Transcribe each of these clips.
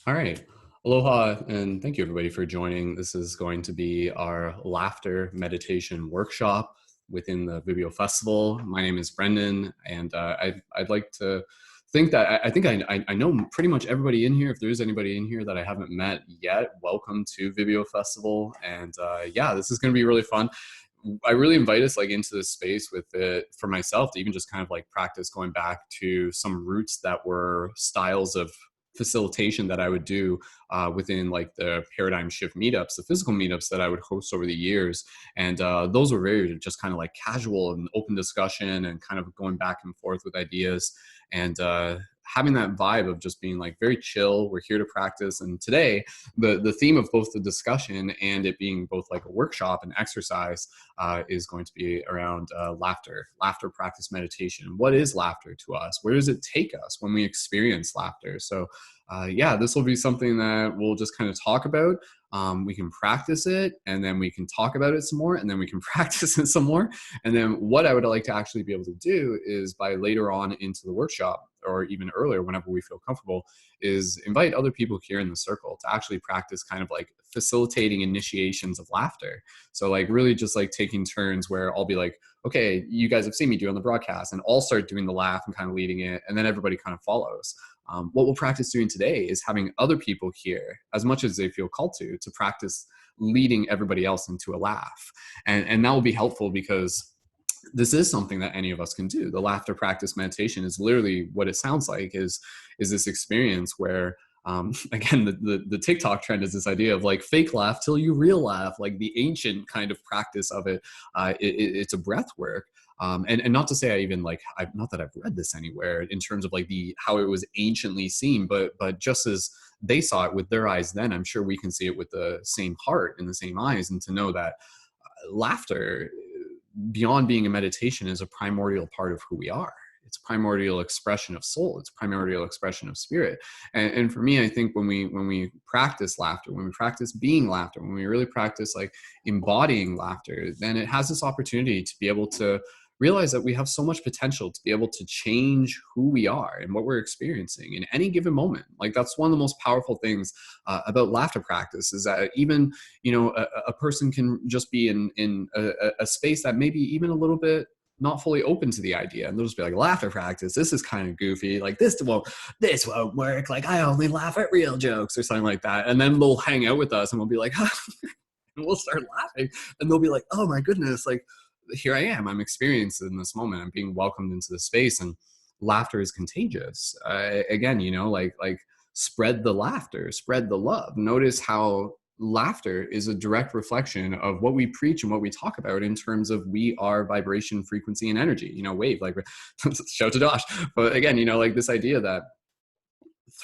All right. Aloha, and thank you everybody for joining. This is going to be our laughter meditation workshop within the Vibeo Festival. My name is Brendon, and I'd like to think that I know pretty much everybody in here. If there is anybody in here that I haven't met yet, welcome to Vibeo Festival. And yeah, this is going to be really fun. I really invite us like into this space with it for myself to even just kind of like practice going back to some roots that were styles of facilitation that I would do within like the paradigm shift meetups, the physical meetups that I would host over the years. And those were very just kind of like casual and open discussion and kind of going back and forth with ideas and having that vibe of just being like very chill. We're here to practice. And today, the theme of both the discussion and it being both like a workshop and exercise is going to be around laughter practice meditation. What is laughter to us? Where does it take us when we experience laughter? So yeah, this will be something that we'll just kind of talk about. We can practice it, and then we can talk about it some more, and then we can practice it some more. And then what I would like to actually be able to do is by later on into the workshop, or even earlier, whenever we feel comfortable, is invite other people here in the circle to actually practice kind of like facilitating initiations of laughter. So like really just like taking turns where I'll be like, okay, you guys have seen me do on the broadcast, and I'll start doing the laugh and kind of leading it, and then everybody kind of follows. What we'll practice doing today is having other people here, as much as they feel called to practice leading everybody else into a laugh. And that will be helpful because this is something that any of us can do. The laughter practice meditation is literally what it sounds like is this experience where, again, the TikTok trend is this idea of like fake laugh till you real laugh, like the ancient kind of practice of it. It's a breath work. And not to say I even like, not that I've read this anywhere in terms of like how it was anciently seen, but just as they saw it with their eyes then, I'm sure we can see it with the same heart and the same eyes, and to know that laughter, beyond being a meditation, is a primordial part of who we are. It's a primordial expression of soul. It's a primordial expression of spirit. And for me, I think when we practice laughter, when we practice being laughter, when we really practice like embodying laughter, then it has this opportunity to be able to realize that we have so much potential to be able to change who we are and what we're experiencing in any given moment. Like that's one of the most powerful things about laughter practice, is that even, a person can just be in a space that maybe even a little bit not fully open to the idea, and they'll just be like, laughter practice, this is kind of goofy, like this won't work, like I only laugh at real jokes or something like that. And then they'll hang out with us and we'll be like, and we'll start laughing, and they'll be like, oh my goodness, like here I am, I'm experiencing this moment, I'm being welcomed into the space. And laughter is contagious. Again, like spread the laughter, spread the love. Notice how laughter is a direct reflection of what we preach and what we talk about in terms of we are vibration, frequency, and energy, wave, like shout to Josh. But again, like this idea that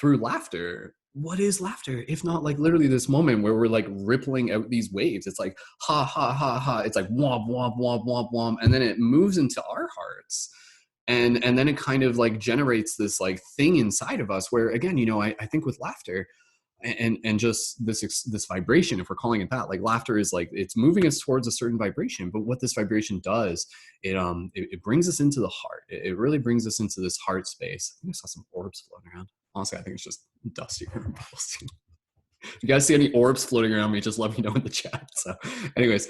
through laughter, what is laughter if not like literally this moment where we're like rippling out these waves? It's like ha ha ha ha, it's like womp womp womp womp womp, and then it moves into our hearts, and then it kind of like generates this like thing inside of us where, again, I think with laughter and just this vibration, if we're calling it that, like laughter is like it's moving us towards a certain vibration. But what this vibration does, it brings us into the heart. It really brings us into this heart space. I think I saw some orbs floating around. Honestly, I think it's just dusty. If you guys see any orbs floating around me, just let me know in the chat. So anyways,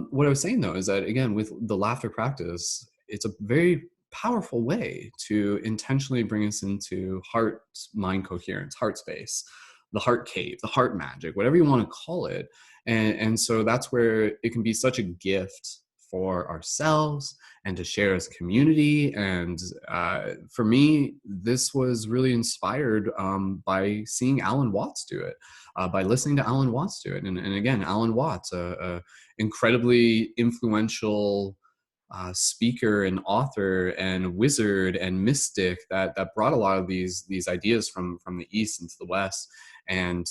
what I was saying though is that, again, with the laughter practice, it's a very powerful way to intentionally bring us into heart mind coherence, heart space, the heart cave, the heart magic, whatever you want to call it. And so that's where it can be such a gift for ourselves and to share as a community. And for me, this was really inspired by seeing Alan Watts do it, by listening to Alan Watts do it. And again, Alan Watts, a incredibly influential speaker and author and wizard and mystic that brought a lot of these ideas from the East into the West. And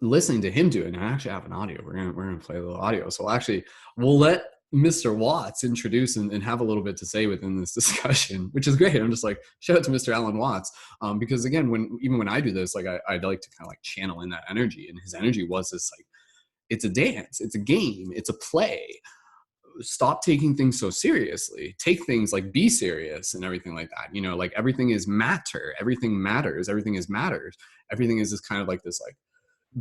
listening to him do it, and I actually have an audio. We're gonna play a little audio. So actually, we'll let Mr. Watts introduce and have a little bit to say within this discussion, which is great. I'm just like, shout out to Mr. Alan Watts, because again, when I do this, like I'd like to kind of like channel in that energy, and his energy was this like, it's a dance, it's a game, it's a play. stop taking things so seriously. Take things like, be serious and everything like that. You know, like everything is matter, everything matters, everything is matters. Everything is this kind of like this like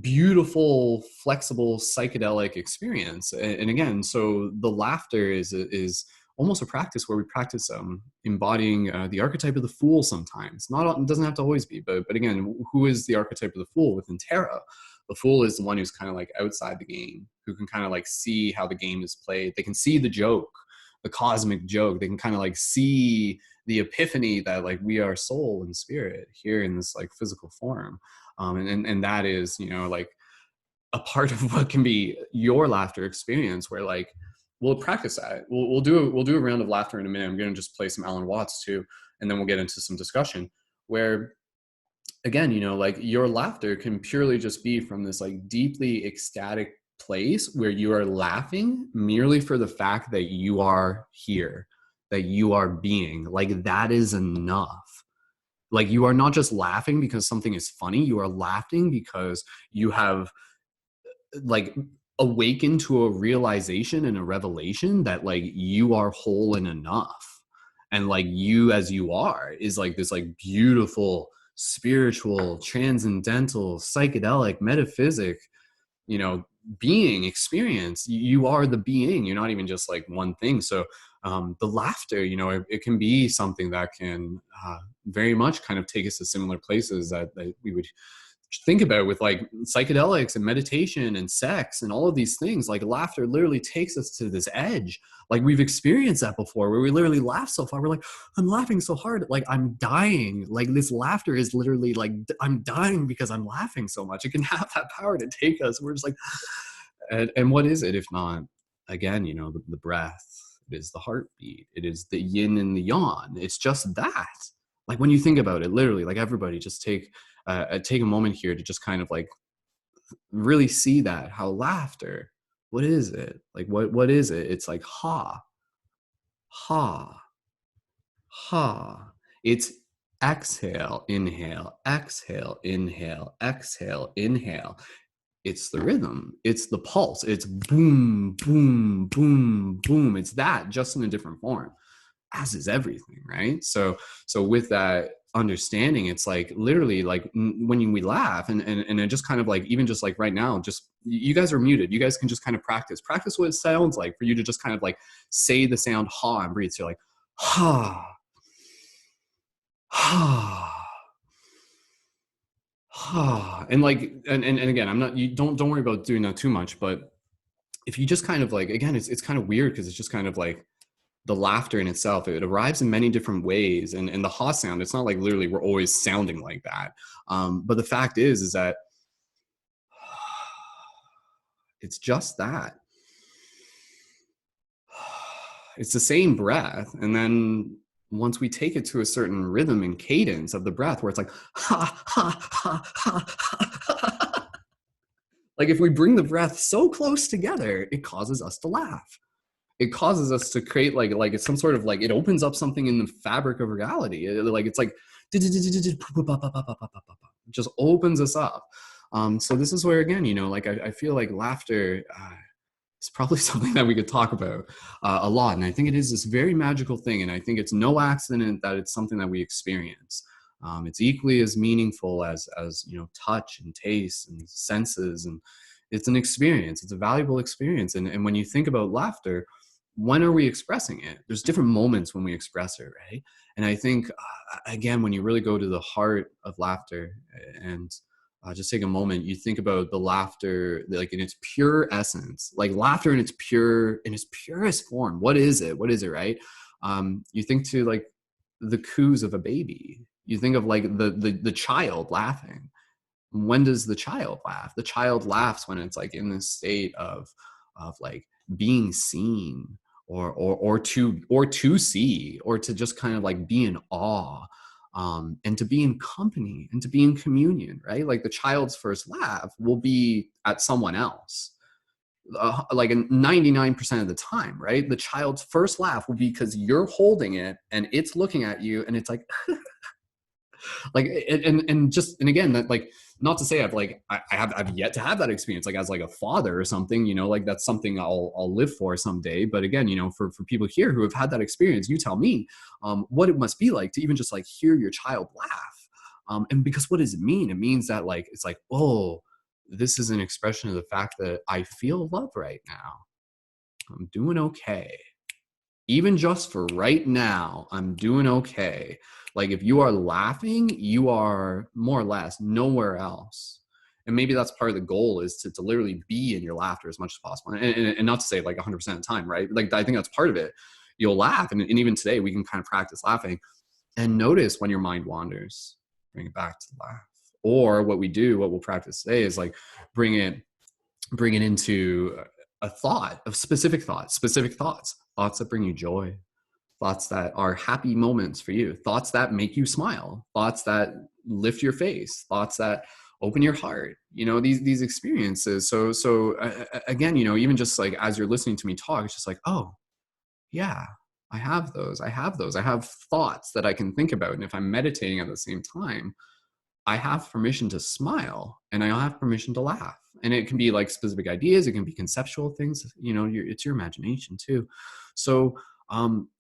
beautiful, flexible, psychedelic experience. And again, so the laughter is almost a practice where we practice embodying the archetype of the fool sometimes. Not, it doesn't have to always be, but again, who is the archetype of the fool within tarot? The fool is the one who's kind of like outside the game, who can kind of like see how the game is played. They can see the joke, the cosmic joke. They can kind of like see the epiphany that like we are soul and spirit here in this like physical form. And that is, you know, like a part of what can be your laughter experience, where like we'll practice that. We'll do a round of laughter in a minute. I'm going to just play some Alan Watts too, and then we'll get into some discussion where, again, you know, like your laughter can purely just be from this like deeply ecstatic place where you are laughing merely for the fact that you are here, that you are being. Like that is enough. Like you are not just laughing because something is funny, you are laughing because you have like awakened to a realization and a revelation that like you are whole and enough. And like you as you are is like this like beautiful, spiritual, transcendental, psychedelic, metaphysic, you know, being experience. You are the being. You're not even just like one thing. So the laughter, you know, it can be something that can very much kind of take us to similar places that we would think about with like psychedelics and meditation and sex and all of these things. Like laughter literally takes us to this edge. Like we've experienced that before, where we literally laugh so far. We're like, I'm laughing so hard. Like I'm dying. Like this laughter is literally like, I'm dying because I'm laughing so much. It can have that power to take us. We're just like, and what is it if not, again, you know, the breath, it is the heartbeat, it is the yin and the yang. It's just that. Like when you think about it, literally, like everybody just take a moment here to just kind of like really see that, how laughter, what is it? Like what is it? It's like ha, ha, ha. It's exhale, inhale, exhale, inhale, exhale, inhale. It's the rhythm, it's the pulse, it's boom, boom, boom, boom. It's that, just in a different form, as is everything, right? So with that understanding, it's like literally like when we laugh and it just kind of like, even just like right now, just you guys are muted, you guys can just kind of practice what it sounds like for you to just kind of like say the sound ha and breathe. So you're like ha, ha, and like and again, I'm not, you don't worry about doing that too much, but if you just kind of like, again, it's kind of weird because it's just kind of like the laughter in itself, it arrives in many different ways. And the ha sound, it's not like literally we're always sounding like that, but the fact is that it's just that, it's the same breath. And then once we take it to a certain rhythm and cadence of the breath, where it's like ha ha ha ha ha, ha. Like if we bring the breath so close together, it causes us to laugh. It causes us to create like it's some sort of like, it opens up something in the fabric of reality. It's like it just opens us up. So this is where, again, you know, like I feel like laughter is probably something that we could talk about a lot. And I think it is this very magical thing. And I think it's no accident that it's something that we experience. It's equally as meaningful as you know, touch and taste and senses, and it's an experience. It's a valuable experience. And when you think about laughter, when are we expressing it? There's different moments when we express it, right? And I think, again, when you really go to the heart of laughter and just take a moment, you think about the laughter, like in its pure essence, like laughter in its purest form. What is it? What is it, right? You think to like the coos of a baby. You think of like the child laughing. When does the child laugh? The child laughs when it's like in this state of like being seen, or to see, or to just kind of like be in awe, and to be in company and to be in communion, right? Like the child's first laugh will be at someone else, like 99% of the time, right? The child's first laugh will be because you're holding it and it's looking at you and it's like Like, and again, that, like, not to say I've yet to have that experience, like, as like a father or something, like that's something I'll live for someday. But again, for people here who have had that experience, you tell me what it must be like to even just like hear your child laugh. And because what does it mean? It means that, like, it's like, oh, this is an expression of the fact that I feel love right now. I'm doing okay. Even just for right now, I'm doing okay. Like, if you are laughing, you are more or less nowhere else. And maybe that's part of the goal, is to literally be in your laughter as much as possible. And not to say like 100% of the time, right? Like, I think that's part of it. You'll laugh. And even today, we can kind of practice laughing and notice when your mind wanders, bring it back to laugh. Or what we'll practice today is like bring it into a thought of specific thoughts that bring you joy, thoughts that are happy moments for you, thoughts that make you smile, thoughts that lift your face, thoughts that open your heart, these experiences. So again, even just like as you're listening to me talk, it's just like, oh yeah, I have those. I have thoughts that I can think about. And if I'm meditating at the same time, I have permission to smile and I have permission to laugh. And it can be like specific ideas, it can be conceptual things, it's your imagination too. So,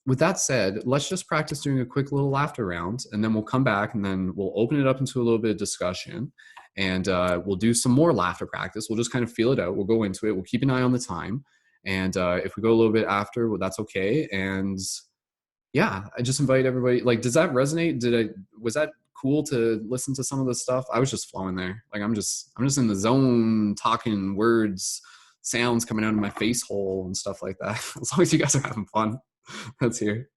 with that said, let's just practice doing a quick little laughter round, and then we'll come back and then we'll open it up into a little bit of discussion, and we'll do some more laughter practice. We'll just kind of feel it out. We'll go into it. We'll keep an eye on the time. And if we go a little bit after, well, that's okay. And yeah, I just invite everybody. Like, does that resonate? Was that cool to listen to some of the stuff? I was just flowing there. Like, I'm just in the zone, talking words, sounds coming out of my face hole and stuff like that. As long as you guys are having fun, that's here.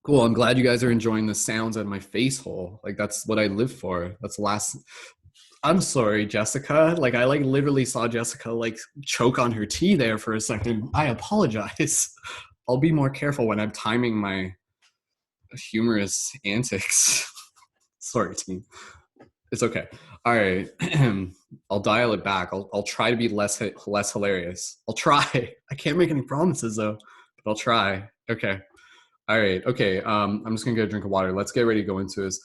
Cool. I'm glad you guys are enjoying the sounds out of my face hole. Like, that's what I live for. That's the last. I'm sorry, Jessica. Like, I like literally saw Jessica like choke on her tea there for a second. I apologize. I'll be more careful when I'm timing my humorous antics. Sorry, team. It's okay. All right. I'll dial it back. I'll try to be less hilarious. I'll try. I can't make any promises though, but I'll try. Okay. All right. Okay. I'm just gonna get a drink of water. Let's get ready to go into this.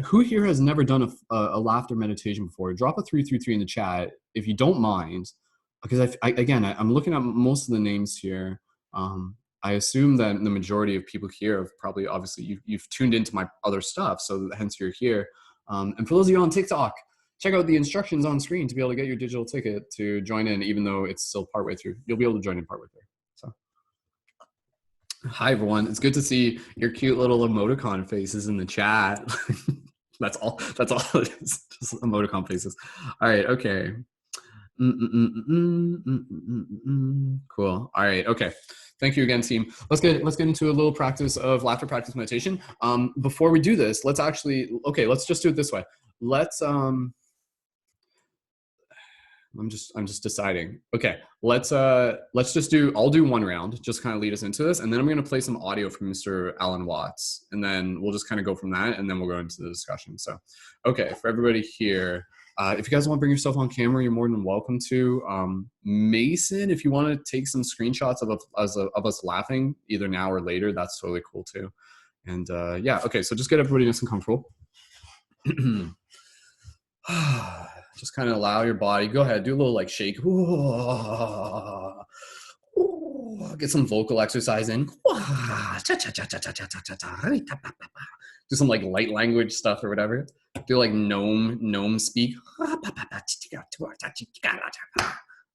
Who here has never done a laughter meditation before? Drop a 333 in the chat if you don't mind, because I'm looking at most of the names here. I assume that the majority of people here have probably, obviously, you've tuned into my other stuff, so hence you're here. And for those of you on TikTok, check out the instructions on screen to be able to get your digital ticket to join in, even though it's still partway through. You'll be able to join in partway through. So. Hi everyone, it's good to see your cute little emoticon faces in the chat. That's all it is, just emoticon faces. All right, okay. Cool. All right, okay. Thank you again, team. Let's get into a little practice of laughter practice meditation. Before we do this, let's just do it this way. I'm just deciding. Okay, let's just do. I'll do one round, just kind of lead us into this, and then I'm going to play some audio from Mr. Alan Watts, and then we'll just kind of go from that, and then we'll go into the discussion. So, okay, for everybody here, if you guys want to bring yourself on camera, you're more than welcome to. Mason, if you want to take some screenshots of us laughing, either now or later, that's totally cool too. And yeah, okay, so just get everybody nice and comfortable. Just kind of allow your body. Go ahead, do a little like shake. Get some vocal exercise in. Do some like light language stuff or whatever. Do like gnome speak. I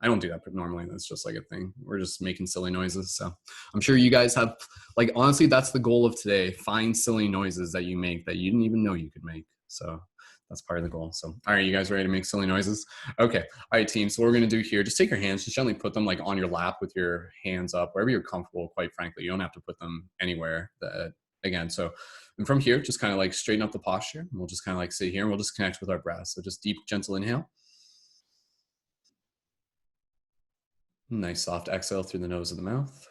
don't do that normally. That's just like a thing. We're just making silly noises. So I'm sure you guys have, like, honestly, that's the goal of today. Find silly noises that you make that you didn't even know you could make. So that's part of the goal. So, all right, you guys ready to make silly noises? Okay. All right, team. So what we're going to do here, just take your hands, just gently put them like on your lap with your hands up, wherever you're comfortable, quite frankly. You don't have to put them anywhere. Again, so, and from here, just kind of like straighten up the posture. And we'll just kind of like sit here and we'll just connect with our breath. So just deep, gentle inhale. Nice soft exhale through the nose of the mouth.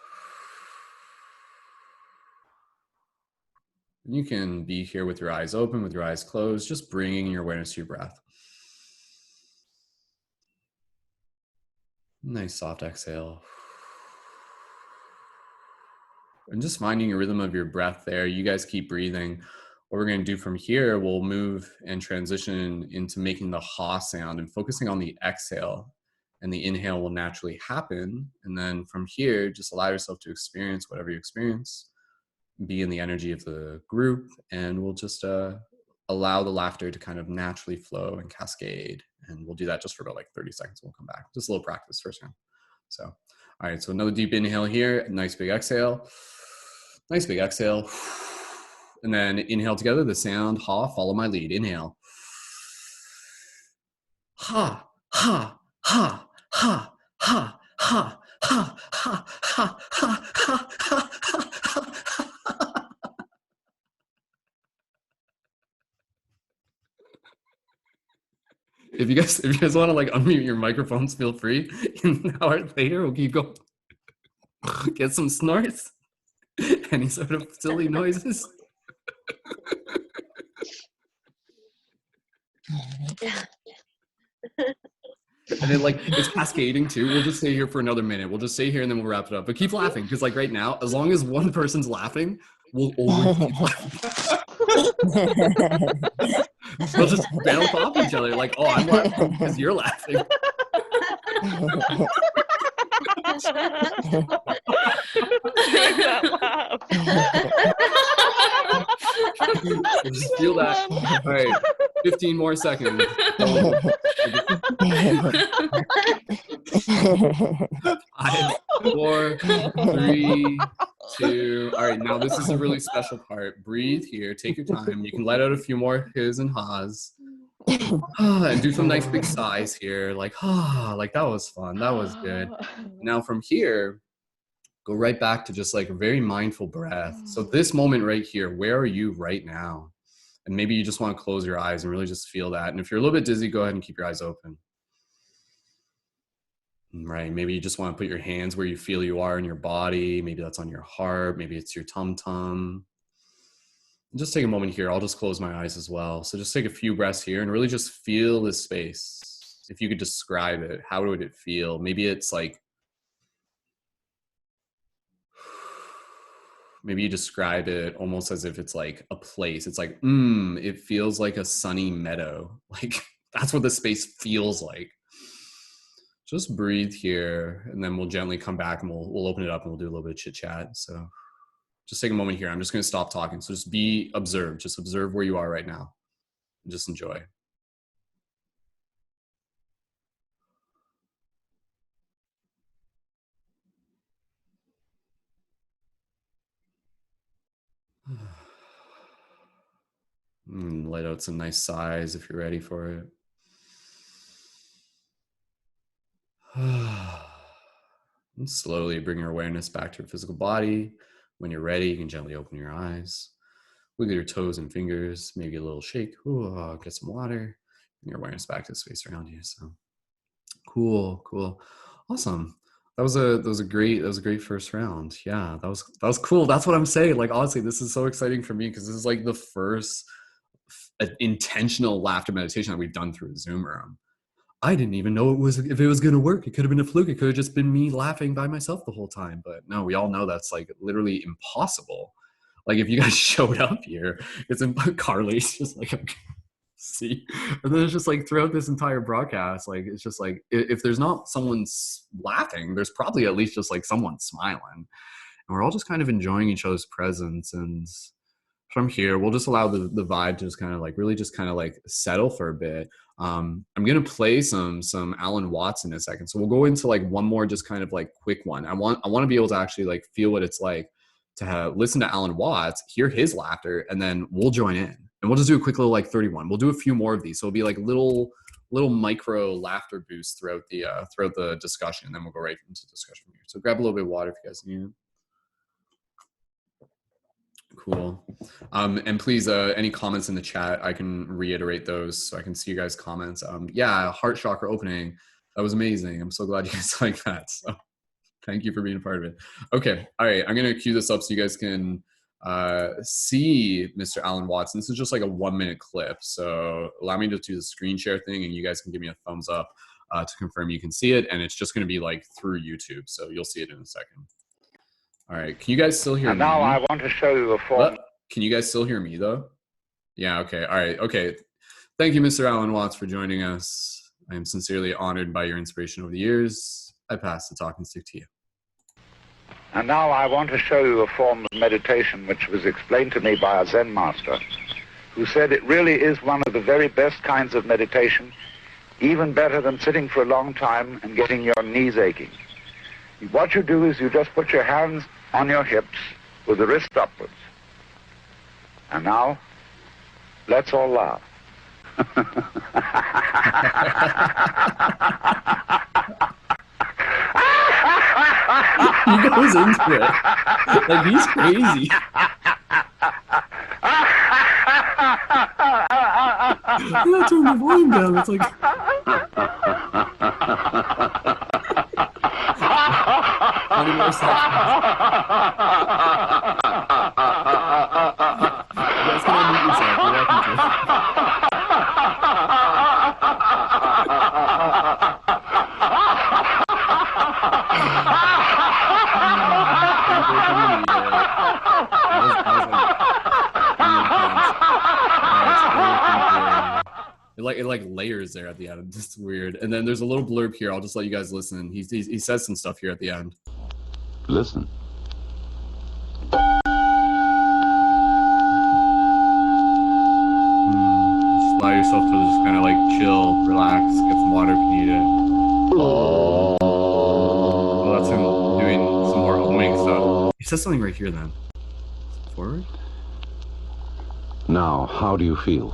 You can be here with your eyes open, with your eyes closed, just bringing your awareness to your breath. Nice soft exhale. And just finding a rhythm of your breath there. You guys keep breathing. What we're going to do from here, we'll move and transition into making the ha sound and focusing on the exhale. And the inhale will naturally happen. And then from here, just allow yourself to experience whatever you experience, be in the energy of the group, and we'll just allow the laughter to kind of naturally flow and cascade. And we'll do that just for about like 30 seconds. We'll come back. Just a little practice first round. So, all right, so another deep inhale here, nice big exhale. Nice big exhale. And then inhale together, the sound ha, follow my lead. Inhale. Ha, ha, ha, ha, ha, ha, ha, ha, ha, ha, ha, ha, ha. If you guys want to like unmute your microphones, feel free. An hour later, we'll keep going. Get some snorts. Any sort of silly noises. And then like it's cascading too. We'll just stay here for another minute. We'll just stay here and then we'll wrap it up. But keep laughing, because like right now, as long as one person's laughing, we'll always keep laughing. We'll just bounce off each other like, oh, I'm laughing because you're laughing. Just feel that. All right, 15 more seconds. 5, 4, 3, 2. All right, now this is a really special part. Breathe here. Take your time. You can let out a few more his and ha's. And do some nice big sighs here. Like that was fun. That was good. Now from here, go right back to just like a very mindful breath. So this moment right here, where are you right now? And maybe you just want to close your eyes and really just feel that. And if you're a little bit dizzy, go ahead and keep your eyes open. Right. Maybe you just want to put your hands where you feel you are in your body. Maybe that's on your heart. Maybe it's your tum-tum. Just take a moment here. I'll just close my eyes as well. So just take a few breaths here and really just feel this space. If you could describe it, how would it feel? Maybe it's like, maybe you describe it almost as if it's like a place. It's like, it feels like a sunny meadow. Like that's what the space feels like. Just breathe here, and then we'll gently come back and we'll open it up and we'll do a little bit of chit chat. So just take a moment here. I'm just going to stop talking. So just observe. Just observe where you are right now. And just enjoy. Let out some nice sighs if you're ready for it. And slowly bring your awareness back to your physical body. When you're ready, you can gently open your eyes. Wiggle your toes and fingers, maybe a little shake. Ooh, get some water. Bring your awareness back to the space around you. So cool. Awesome. That was a great first round. Yeah, that was cool. That's what I'm saying. Like honestly, this is so exciting for me because this is like the first intentional laughter meditation that we've done through a Zoom room. I didn't even know if it was going to work. It could have been a fluke. It could have just been me laughing by myself the whole time. But no, we all know that's like literally impossible. Like if you guys showed up here, it's in Carly's just like, okay, see, and then it's just like throughout this entire broadcast, like it's just like if there's not someone laughing, there's probably at least just like someone smiling, and we're all just kind of enjoying each other's presence. And from here, we'll just allow the vibe to just kind of like really just kind of like settle for a bit. I'm gonna play some Alan Watts in a second, so we'll go into like one more just kind of like quick one. I want to be able to actually like feel what it's like to listen to Alan Watts, hear his laughter, and then we'll join in and we'll just do a quick little like 31. We'll do a few more of these, so it'll be like little micro laughter boosts throughout the discussion, and then we'll go right into discussion here. So grab a little bit of water if you guys need it. Cool. And please, any comments in the chat, I can reiterate those so I can see you guys' comments. Yeah, heart chakra opening. That was amazing. I'm so glad you guys like that. So thank you for being a part of it. Okay. All right. I'm going to cue this up so you guys can see Mr. Alan Watson. This is just like a 1-minute clip. So allow me to do the screen share thing and you guys can give me a thumbs up to confirm you can see it. And it's just going to be like through YouTube. So you'll see it in a second. All right. Can you guys still hear And now I me? want to show you a form. What? Can you guys still hear me though? Yeah. Okay. All right. Okay. Thank you, Mr. Alan Watts, for joining us. I am sincerely honored by your inspiration over the years. I pass the talking stick to you. And now I want to show you a form of meditation which was explained to me by a Zen master, who said it really is one of the very best kinds of meditation, even better than sitting for a long time and getting your knees aching. What you do is you just put your hands on your hips with the wrist upwards. And now, let's all laugh. He goes into it. Like, he's crazy. I turn the volume down. It's like... How many more seconds? You guys can unmute yourself. You're welcome to. It like layers there at the end. It's weird. And then there's a little blurb here. I'll just let you guys listen. He says some stuff here at the end. Listen. Just allow yourself to just kind of like chill, relax, get some water if you need it. Oh, that's him doing some more oming stuff. He says something right here then. Forward? Now, how do you feel?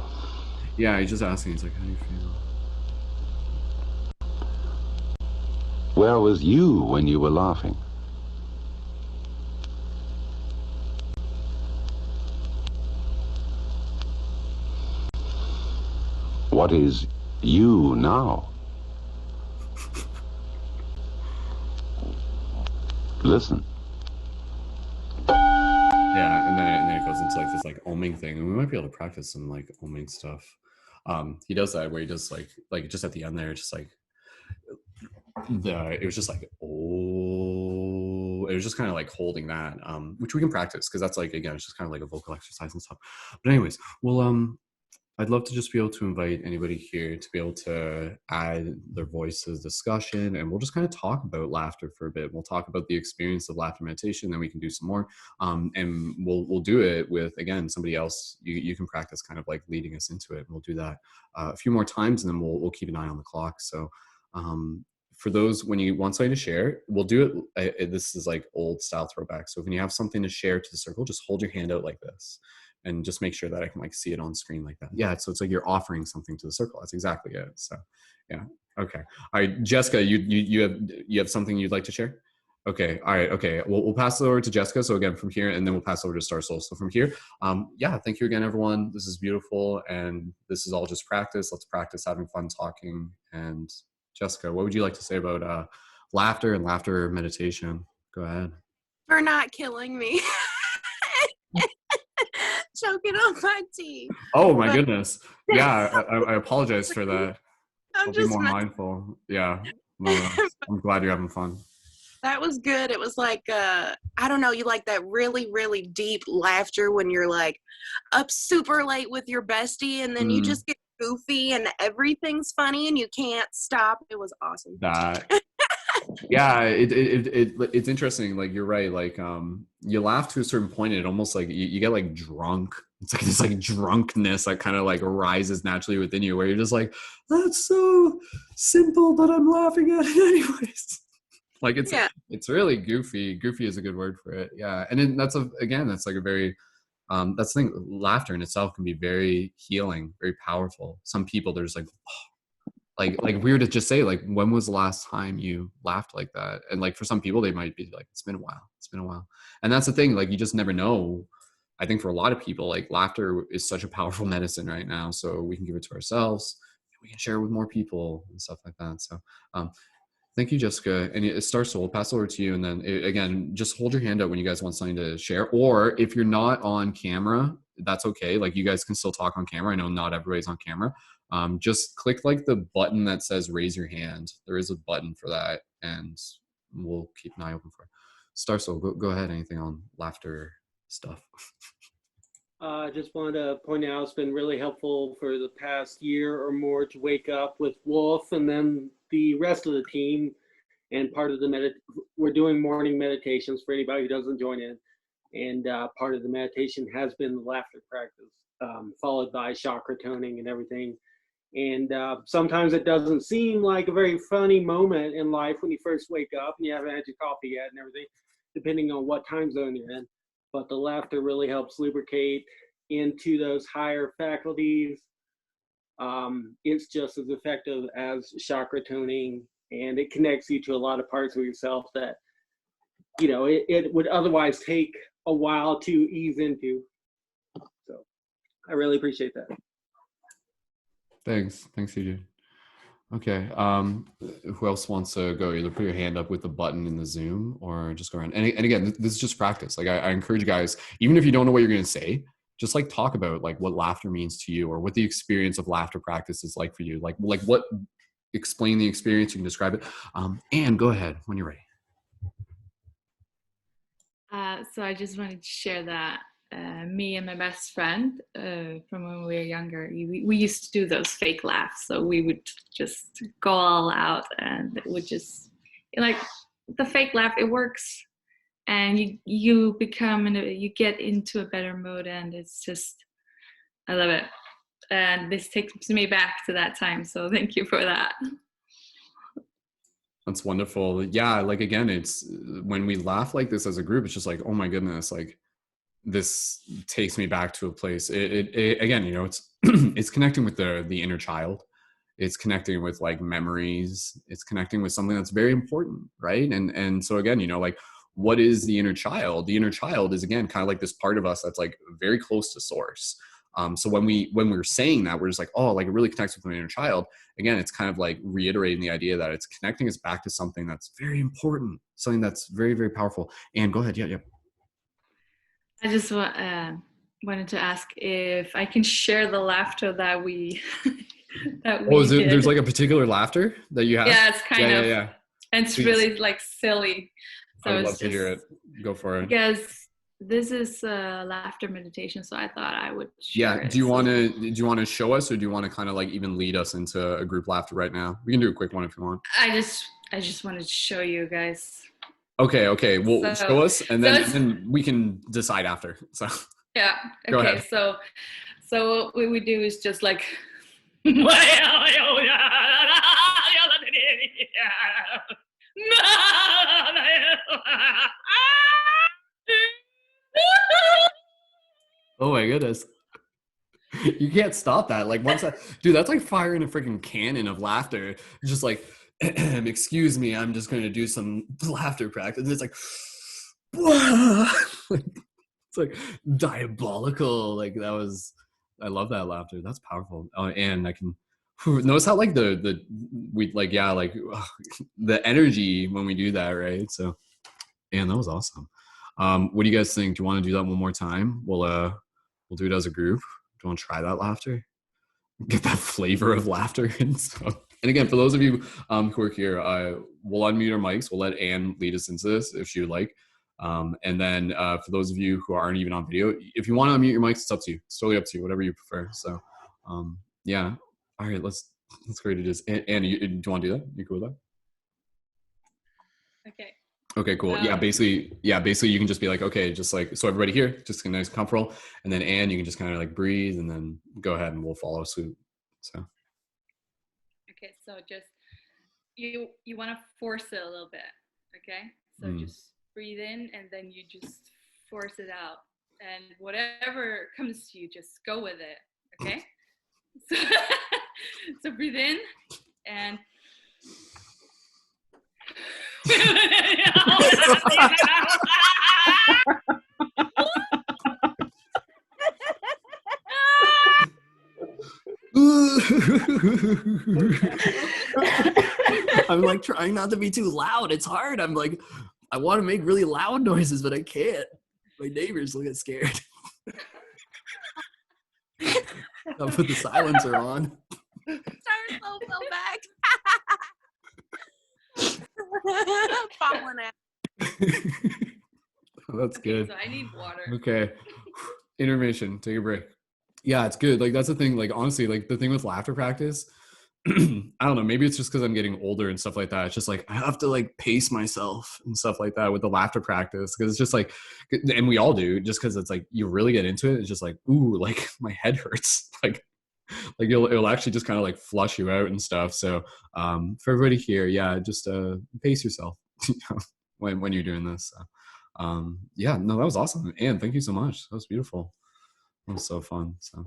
Yeah, he's just asking. He's like, how do you feel? Where was you when you were laughing? What is you now? Listen. Yeah, and then it goes into like this like oming thing, and we might be able to practice some like oming stuff. He does that where he does like just at the end there, just like it was just like oh, it was just kind of like holding that, which we can practice because that's like again, it's just kind of like a vocal exercise and stuff. But anyways, well, I'd love to just be able to invite anybody here to be able to add their voice to the discussion, and we'll just kind of talk about laughter for a bit. We'll talk about the experience of laughter meditation, then we can do some more, and we'll do it with again somebody else. You can practice kind of like leading us into it. And we'll do that a few more times, and then we'll keep an eye on the clock. So. For those, when you want something to share, we'll do it. This is like old style throwback. So when you have something to share to the circle, just hold your hand out like this. And just make sure that I can like see it on screen like that. Yeah, so it's like you're offering something to the circle. That's exactly it. So, yeah, okay. All right, Jessica, you have something you'd like to share? Okay, all right, okay. We'll pass it over to Jessica. So again, from here, and then we'll pass over to Star Soul. So from here, yeah, thank you again, everyone. This is beautiful, and this is all just practice. Let's practice having fun talking. And Jessica, what would you like to say about laughter and laughter meditation? Go ahead. For not killing me. Choking on my tea. Oh my goodness. Yeah, I apologize for that. I'll be more mindful. Yeah. I'm glad you're having fun. That was good. It was like I don't know, you like that really, really deep laughter when you're like up super late with your bestie and then you just get goofy and everything's funny and you can't stop. It was awesome. Yeah, it's interesting. Like you're right. Like you laugh to a certain point, and it almost like you get like drunk. It's like this like drunkenness that kind of like arises naturally within you, where you're just like, that's so simple, but I'm laughing at it anyways. Like it's really goofy. Goofy is a good word for it. Yeah, and then that's like a very that's the thing. Laughter in itself can be very healing, very powerful. Some people there's like. Oh, like weird to just say like when was the last time you laughed like that, and like for some people they might be like it's been a while, and that's the thing, like you just never know. I think for a lot of people like laughter is such a powerful medicine right now, so we can give it to ourselves, we can share it with more people and stuff like that. So thank you, Jessica. And Star Soul, we'll pass over to you, and then again just hold your hand up when you guys want something to share, or if you're not on camera, that's okay. Like you guys can still talk on camera. I know not everybody's on camera. Just click like the button that says raise your hand. There is a button for that, and we'll keep an eye open for it. Starso, go ahead. Anything on laughter stuff? I just wanted to point out it's been really helpful for the past year or more to wake up with Wolf and then the rest of the team. And part of the we're doing morning meditations for anybody who doesn't join in. And part of the meditation has been the laughter practice, followed by chakra toning and everything. And sometimes it doesn't seem like a very funny moment in life when you first wake up and you haven't had your coffee yet and everything, depending on what time zone you're in. But the laughter really helps lubricate into those higher faculties. It's just as effective as chakra toning, and it connects you to a lot of parts of yourself that, you know, it would otherwise take a while to ease into. So I really appreciate that. Thanks, CJ. Okay, who else wants to go? Either put your hand up with the button in the Zoom or just go around. And again, this is just practice. Like I encourage you guys, even if you don't know what you're going to say, just like talk about like what laughter means to you or what the experience of laughter practice is like for you. Like what, explain the experience, you can describe it. And go ahead when you're ready. So I just wanted to share that me and my best friend from when we were younger, we used to do those fake laughs. So we would just go all out, and it would just, like, the fake laugh, it works, and you get into a better mood, and it's just, I love it. And this takes me back to that time. So thank you for that. That's wonderful. Yeah, like again, it's when we laugh like this as a group, it's just like, oh my goodness, like this takes me back to a place. It again, you know, it's it's connecting with the inner child. It's connecting with like memories. It's connecting with something that's very important, right? And so again, you know, like what is the inner child? The inner child is again kind of like this part of us that's like very close to source. So when we're saying that, we're just like, oh, like it really connects with my inner child. Again, it's kind of like reiterating the idea that it's connecting us back to something that's very important, something that's very, very powerful. And go ahead. Yeah. I just wanted to ask if I can share the laughter that we there's like a particular laughter that you have? Yeah, it's kind of. Yeah. And it's really like silly. So I would love to hear it. Go for it. Because this is a laughter meditation, so I thought I would share it. Do you want to show us, or do you want to kind of like even lead us into a group laughter right now? We can do a quick one if you want. I just wanted to show you guys. Okay. Well, show us, and then we can decide after. So yeah. Go ahead. So what we do is just like. Oh my goodness. You can't stop that. Like once dude, that's like firing a freaking cannon of laughter. Just like, excuse me, I'm just going to do some laughter practice. And it's like, it's like diabolical. Like I love that laughter. That's powerful. Oh, and I can notice how like the energy when we do that, right? So, and that was awesome. What do you guys think? Do you want to do that one more time? We'll do it as a group. Do you want to try that laughter? Get that flavor of laughter. And again, for those of you who are here, we'll unmute our mics. We'll let Anne lead us into this if she would like. And then for those of you who aren't even on video, if you want to unmute your mics, it's up to you. It's totally up to you, whatever you prefer. So yeah. All right, let's go to this. Anne, do you want to do that? You cool with that? Okay, cool. Yeah, basically you can just be like, okay, just like, so everybody here, just get nice and comfortable. And then Anne, you can just kind of like breathe and then go ahead and we'll follow suit. So. Okay, so just, you want to force it a little bit, okay? So just breathe in and then you just force it out. And whatever comes to you, just go with it, okay? So breathe in and I'm like trying not to be too loud. It's hard. I'm like, I want to make really loud noises, but I can't. My neighbors will get scared. I'll put the silencer on. Turn so back. Falling out. That's good. So I need water. Okay. Intermission. Take a break. Yeah, it's good. Like that's the thing. Like honestly, like the thing with laughter practice, I don't know. Maybe it's just because I'm getting older and stuff like that. It's just like I have to like pace myself and stuff like that with the laughter practice because it's just like, and we all do. Just because it's like you really get into it, it's just like ooh, like my head hurts. Like it'll actually just kind of like flush you out and stuff. So for everybody here, yeah, just pace yourself when you're doing this. So, yeah, no, that was awesome, and thank you so much. That was beautiful. That was so fun. So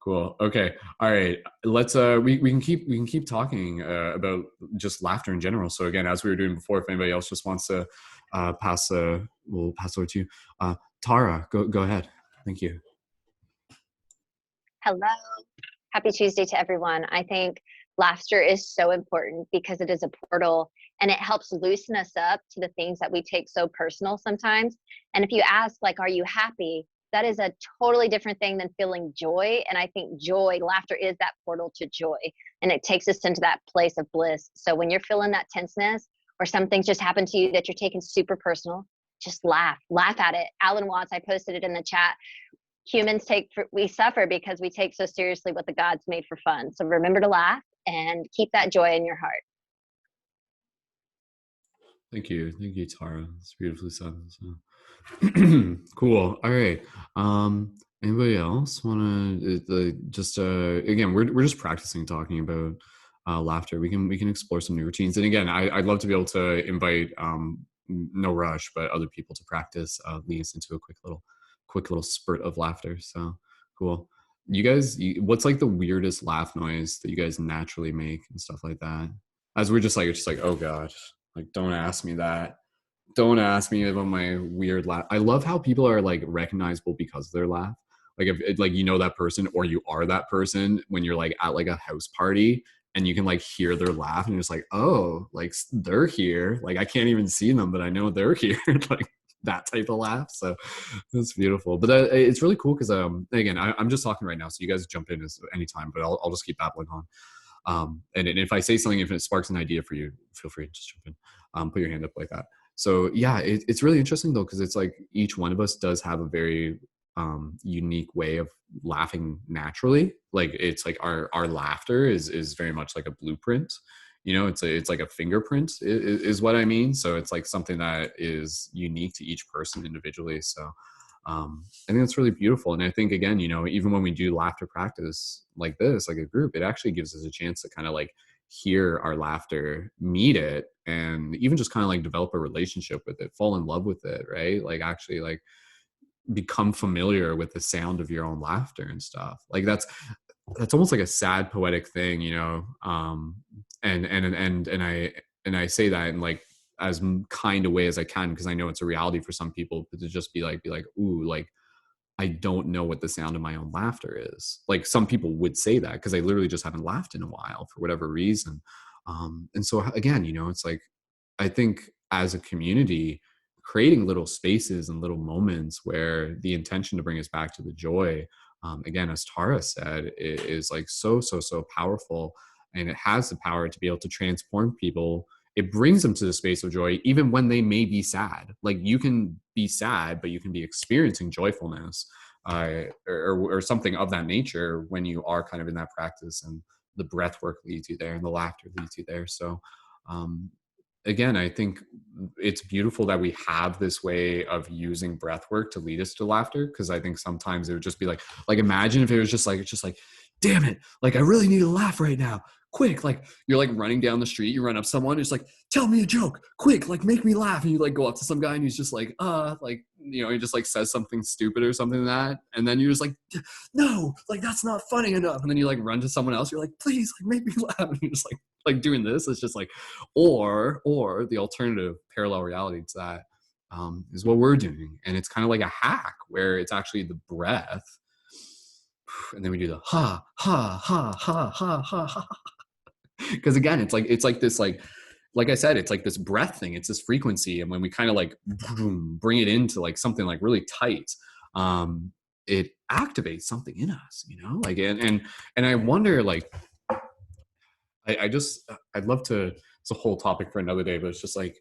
cool. Okay. All right. Let's we can keep talking about just laughter in general. So again, as we were doing before, if anybody else just wants to pass we'll pass over to you. Tara, go ahead. Thank you. Hello. Happy Tuesday to everyone. I think laughter is so important because it is a portal and it helps loosen us up to the things that we take so personal sometimes. And if you ask, like, are you happy? That is a totally different thing than feeling joy. And I think laughter is that portal to joy. And it takes us into that place of bliss. So when you're feeling that tenseness or something's just happened to you that you're taking super personal, just laugh at it. Alan Watts, I posted it in the chat. We suffer because we take so seriously what the gods made for fun. So remember to laugh and keep that joy in your heart. Thank you, Tara. It's beautifully said. So. Cool. All right. Anybody else want to just again? We're just practicing talking about laughter. We can explore some new routines. And again, I'd love to be able to invite no rush, but other people to practice lead us into a quick little spurt of laughter. So cool. You guys, what's like the weirdest laugh noise that you guys naturally make and stuff like that? As we're just like, oh gosh, like don't ask me that. Don't ask me about my weird laugh. I love how people are like recognizable because of their laugh. Like if like you know that person or you are that person when you're like at like a house party and you can like hear their laugh and you're just like, oh, like they're here. Like I can't even see them, but I know they're here. Like that type of laugh. So that's beautiful. But it's really cool because again, I'm just talking right now, so you guys jump in anytime, but I'll just keep babbling on. And if I say something, if it sparks an idea for you, feel free to just jump in. Put your hand up like that. So yeah, it's really interesting though, because it's like each one of us does have a very unique way of laughing naturally. Like it's like our laughter is very much like a blueprint. You know, it's like a fingerprint is what I mean. So it's like something that is unique to each person individually. So I think that's really beautiful. And I think again, you know, even when we do laughter practice like this, like a group, it actually gives us a chance to kind of like hear our laughter, meet it, and even just kind of like develop a relationship with it, fall in love with it, right? Like actually like become familiar with the sound of your own laughter and stuff. Like that's almost like a sad poetic thing, you know. And I say that in like as kind a way as I can because I know it's a reality for some people, but to just be like ooh, like I don't know what the sound of my own laughter is. Like some people would say that because they literally just haven't laughed in a while for whatever reason. And so again, you know, it's like I think as a community, creating little spaces and little moments where the intention to bring us back to the joy, again, as Tara said, is like so powerful, and it has the power to be able to transform people. It brings them to the space of joy, even when they may be sad. Like you can be sad, but you can be experiencing joyfulness or something of that nature when you are kind of in that practice, and the breath work leads you there and the laughter leads you there. So again, I think it's beautiful that we have this way of using breath work to lead us to laughter. Cause I think sometimes it would just be like imagine if it was just like, damn it. Like I really need to laugh right now. Quick. Like you're like running down the street, you run up someone, it's like, tell me a joke, quick, like make me laugh. And you like go up to some guy and he's just like, you know, he just like says something stupid or something like that. And then you're just like, no, like that's not funny enough. And then you like run to someone else. You're like, please, like make me laugh. And you're just like doing this. It's just like, or the alternative parallel reality to that is what we're doing. And it's kind of like a hack where it's actually the breath. And then we do the ha, ha, ha, ha, ha, ha, ha. Because again, it's like this, like I said, it's like this breath thing. It's this frequency. And when we kind of like bring it into like something like really tight, it activates something in us, you know, like, and I wonder, like, I'd love to, it's a whole topic for another day, but it's just like,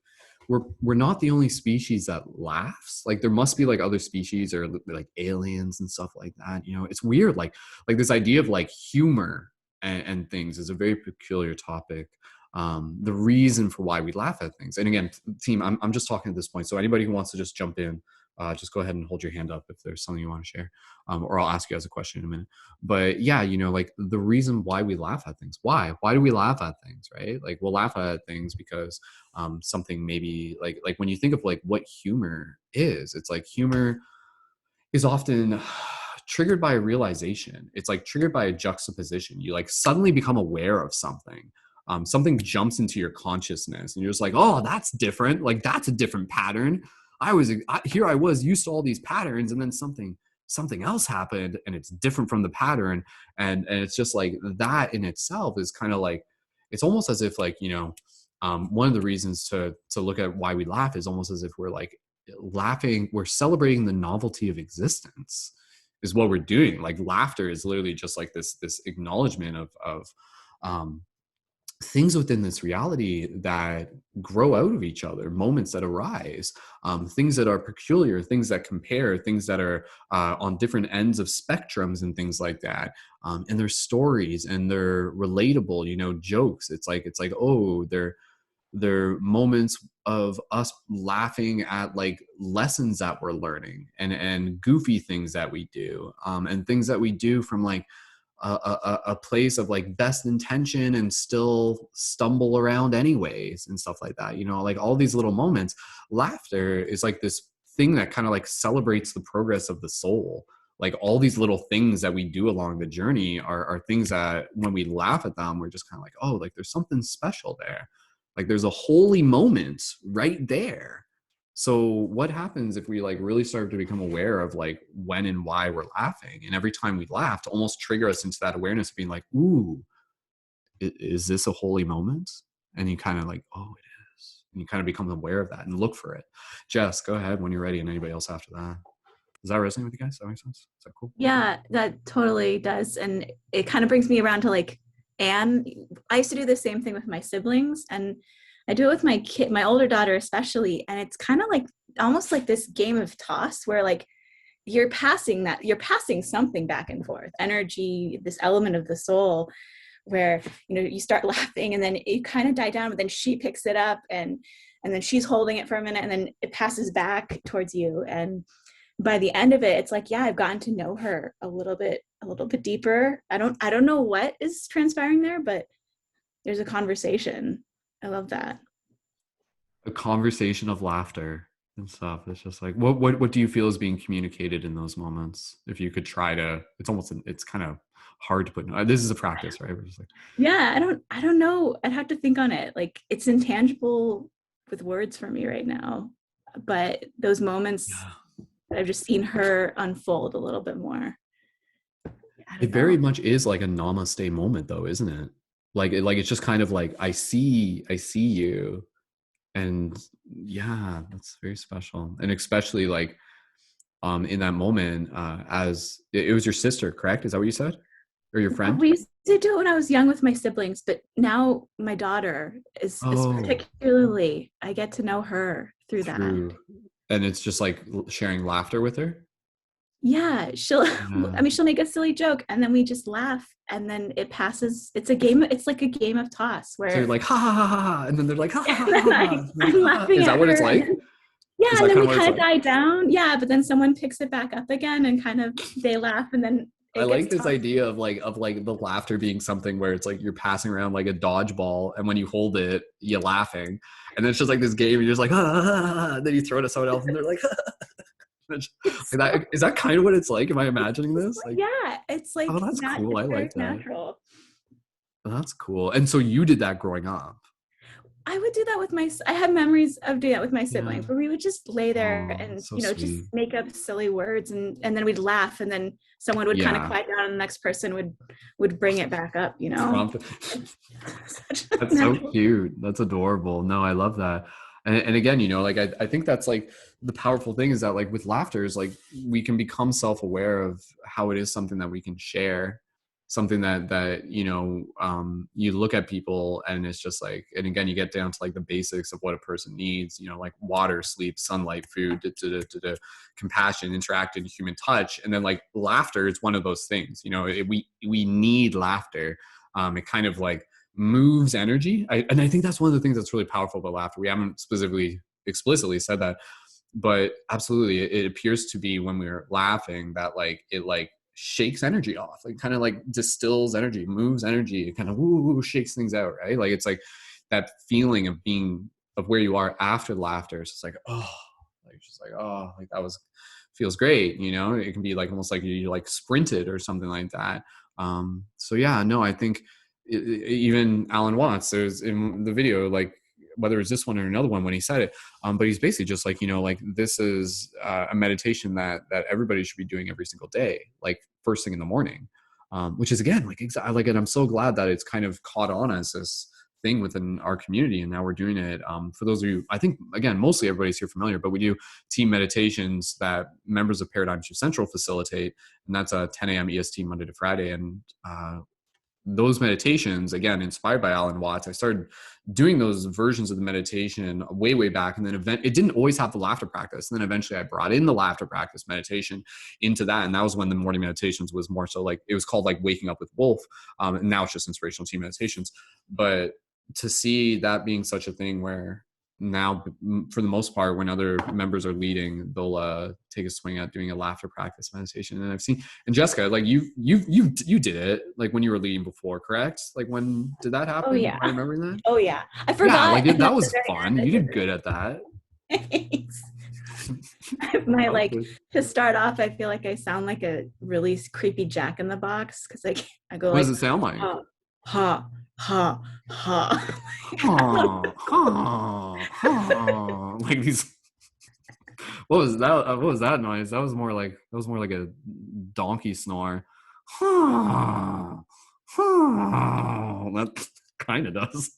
we're not the only species that laughs. Like there must be like other species or like aliens and stuff like that. You know, it's weird. Like this idea of like humor and things is a very peculiar topic. The reason for why we laugh at things. And again, team, I'm just talking at this point. So anybody who wants to just jump in, just go ahead and hold your hand up if there's something you want to share, or I'll ask you as a question in a minute. But yeah, you know, like the reason why we laugh at things. Why do we laugh at things, right? Like we'll laugh at things because something maybe like when you think of like what humor is, it's like humor is often triggered by a realization. It's like triggered by a juxtaposition. You like suddenly become aware of something. Something jumps into your consciousness and you're just like, oh, that's different. Like that's a different pattern. I was used to all these patterns, and then something else happened and it's different from the pattern. And it's just like that in itself is kind of like, it's almost as if like, you know, one of the reasons to look at why we laugh is almost as if we're like laughing, we're celebrating the novelty of existence is what we're doing. Like laughter is literally just like this acknowledgement of things within this reality that grow out of each other, moments that arise, things that are peculiar, things that compare, things that are on different ends of spectrums and things like that. And their stories and they're relatable, you know, jokes. It's like, oh, they're moments of us laughing at like lessons that we're learning and goofy things that we do, and things that we do from like a place of like best intention and still stumble around anyways and stuff like that. You know, like all these little moments, laughter is like this thing that kind of like celebrates the progress of the soul. Like all these little things that we do along the journey are things that when we laugh at them, we're just kind of like, oh, like there's something special there. Like there's a holy moment right there. So what happens if we like really start to become aware of like when and why we're laughing? And every time we laugh to almost trigger us into that awareness of being like, ooh, is this a holy moment? And you kind of like, oh, it is. And you kind of become aware of that and look for it. Jess, go ahead when you're ready, and anybody else after that. Does that resonate with you guys? Does that make sense? Is that cool? Yeah, that totally does. And it kind of brings me around to like Anne. I used to do the same thing with my siblings, and I do it with my older daughter especially. And it's kind of like almost like this game of toss where like you're passing something back and forth, energy, this element of the soul, where, you know, you start laughing and then you kind of die down, but then she picks it up and then she's holding it for a minute and then it passes back towards you. And by the end of it, it's like, yeah, I've gotten to know her a little bit deeper. I don't know what is transpiring there, but there's a conversation. I love that. A conversation of laughter and stuff. It's just like, what do you feel is being communicated in those moments? If you could try to, it's kind of hard to put. This is a practice, right? We're just like, yeah, I don't know. I'd have to think on it. Like it's intangible with words for me right now, but those moments, yeah, I've just seen her unfold a little bit more. It very much is like a namaste moment though, isn't it? Like it's just kind of like, I see you. And yeah, that's very special. And especially like, in that moment, as it was your sister, correct? Is that what you said? Or your friend? We used to do it when I was young with my siblings, but now my daughter is particularly, I get to know her through that. And it's just like sharing laughter with her? Yeah, she'll make a silly joke and then we just laugh and then it passes. It's like a game of toss where, so you're like, ha ha ha ha, and then they're like, ha ha ha, I'm laughing. Is that what it's like? Yeah, and then we kind of die down. Yeah, but then someone picks it back up again and kind of they laugh and then I like this idea of like the laughter being something where it's like you're passing around like a dodgeball, and when you hold it, you're laughing, and then it's just like this game, and you're just like, ah, and then you throw it at someone else, and they're like, is that kind of what it's like? Am I imagining this? Like, yeah, it's like, oh, that's cool. I like that. Natural. That's cool. And so you did that growing up. I would do that I have memories of doing that with my siblings, where we would just lay there and, so sweet. Just make up silly words and then we'd laugh and then someone would kind of quiet down and the next person would bring it back up, you know? That's so cute. That's adorable. No, I love that. And again, you know, like, I think that's like the powerful thing is that like with laughter is like, we can become self-aware of how it is something that we can share something that you look at people and it's just like, and again, you get down to like the basics of what a person needs, like water, sleep, sunlight, food, compassion, interacting, human touch. And then like laughter is one of those things, we need laughter. It kind of like moves energy. And I think that's one of the things that's really powerful about laughter. We haven't explicitly said that, but absolutely it appears to be when we're laughing that like it like shakes energy off, like kind of like distills energy, moves energy, it kind of shakes things out, right? Like it's like that feeling of where you are after laughter. It's just like, like that feels great. It can be like almost like you like sprinted or something like that. So yeah, no, I think even Alan Watts, there's in the video, like whether it's this one or another one when he said it, but he's basically just like, like this is a meditation that everybody should be doing every single day, like first thing in the morning, which is again, like exactly like, and I'm so glad that it's kind of caught on as this thing within our community. And now we're doing it. For those of you, I think again, mostly everybody's here familiar, but we do team meditations that members of Paradigm 2 Central facilitate. And that's 10 a.m. EST Monday to Friday. And, those meditations, again, inspired by Alan Watts, I started doing those versions of the meditation way back. And then it didn't always have the laughter practice. And then eventually I brought in the laughter practice meditation into that. And that was when the morning meditations was more so like, it was called like Waking Up with Wolf. And now it's just inspirational team meditations. But to see that being such a thing where now, for the most part, when other members are leading, they'll take a swing at doing a laughter practice meditation. And I've seen, and Jessica, like you did it like when you were leading before, correct? Like when did that happen? Oh yeah, am I remembering that? Oh yeah, I forgot. Yeah, like that was fun. You did good at that. My like to start off, I feel like I sound like a really creepy Jack in the Box because I go. What like, does it sound like? Ha ha ha. Like these. What was that? What was that noise? That was more like a donkey snore. That kind of does.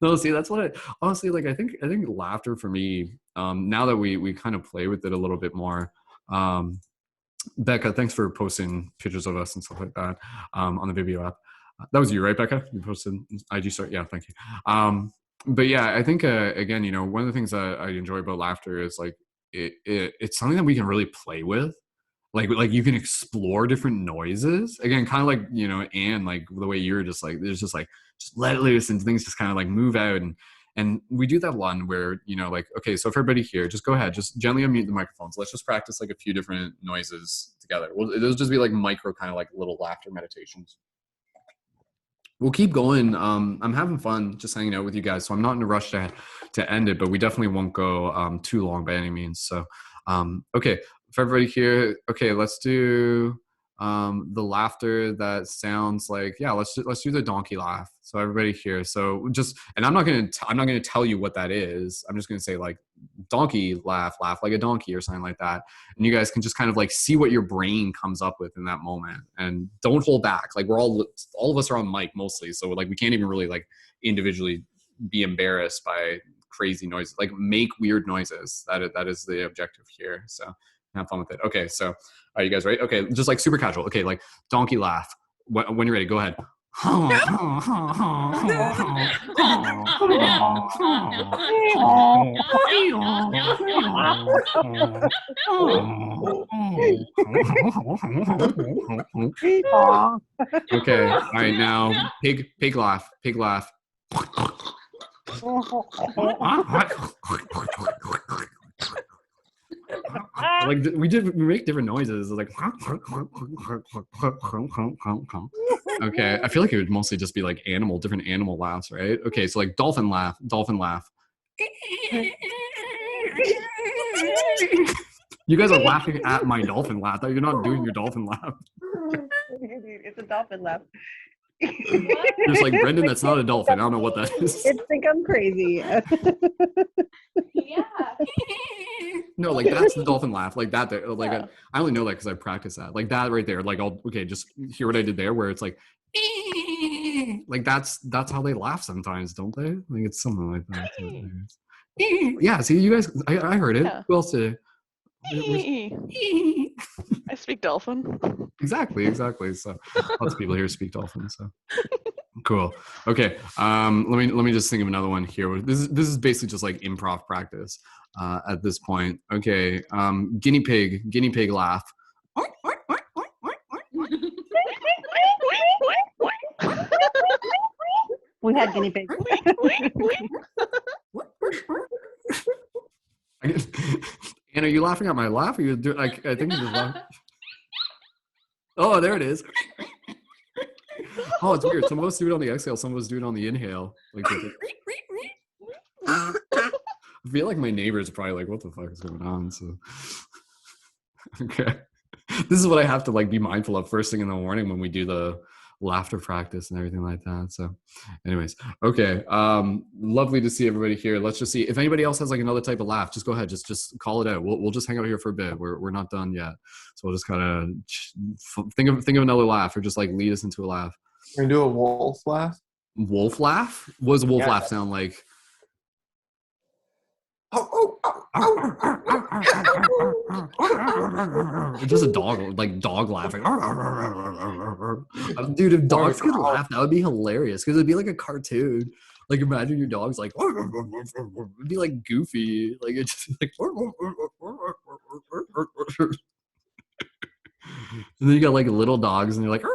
No, see, that's what honestly like. I think laughter for me. Now that we kind of play with it a little bit more. Becca, thanks for posting pictures of us and stuff like that on the Vibeo app. That was you, right, Becca? You posted IG story. Yeah, thank you. But yeah, I think again, one of the things that I enjoy about laughter is like it's something that we can really play with. Like you can explore different noises. Again, kind of like and like the way you're just like there's just like just let it loose and things just kind of like move out and we do that one where like okay, so if everybody here, just go ahead, just gently unmute the microphones. Let's just practice like a few different noises together. It'll just be like micro kind of like little laughter meditations. We'll keep going. I'm having fun just hanging out with you guys, so I'm not in a rush to end it, but we definitely won't go too long by any means. So, okay, for everybody here, okay, let's do the laughter that sounds like, yeah, let's do the donkey laugh. So everybody here, so just, and I'm not gonna tell you what that is. I'm just gonna say like donkey laugh like a donkey or something like that, and you guys can just kind of like see what your brain comes up with in that moment, and don't hold back. Like we're all of us are on mic mostly, so like we can't even really like individually be embarrassed by crazy noises. Like make weird noises. That is the objective here. So have fun with it. Okay, so are you guys ready? Okay, just like super casual. Okay, like donkey laugh. When you're ready, go ahead. Okay, all right, now pig laugh. Like we make different noises like okay, I feel like it would mostly just be like different animal laughs, right? Okay, so like dolphin laugh. You guys are laughing at my dolphin laugh. You're not doing your dolphin laugh. It's a dolphin laugh. It's like, Brendon, that's not a dolphin. I don't know what that is. It's think I'm crazy. Yeah. No, like that's the dolphin laugh. Like that. Like yeah. I only know that because I practice that. Like that right there. Like just hear what I did there, where it's like that's how they laugh sometimes, don't they? Like it's something like that. Yeah. See, you guys, I heard it. Yeah. Who else did it? I speak dolphin. Exactly. So lots of people here speak dolphin. So cool. Okay. Let me just think of another one here. This is basically just like improv practice at this point. Okay. Guinea pig laugh. We had guinea pigs. And are you laughing at my laugh? Or you do like I think you just laugh. Oh, there it is. Oh, it's weird. Some of us do it on the exhale. Some of us do it on the inhale. Like, I feel like my neighbors are probably like, "What the fuck is going on?" So, okay, this is what I have to like be mindful of first thing in the morning when we do the laughter practice and everything like that. So, anyways, okay. Lovely to see everybody here. Let's just see if anybody else has like another type of laugh. Just go ahead. Just call it out. We'll just hang out here for a bit. We're not done yet. So we'll just kind of think of another laugh or just like lead us into a laugh. Can we do a wolf laugh? Wolf laugh? What does a wolf laugh sound like? Just a dog, like dog laughing. Dude, if dogs could laugh, that would be hilarious because it'd be like a cartoon. Like imagine your dog's like, it'd be like Goofy. Like it's just like. And then you got like little dogs and you're like,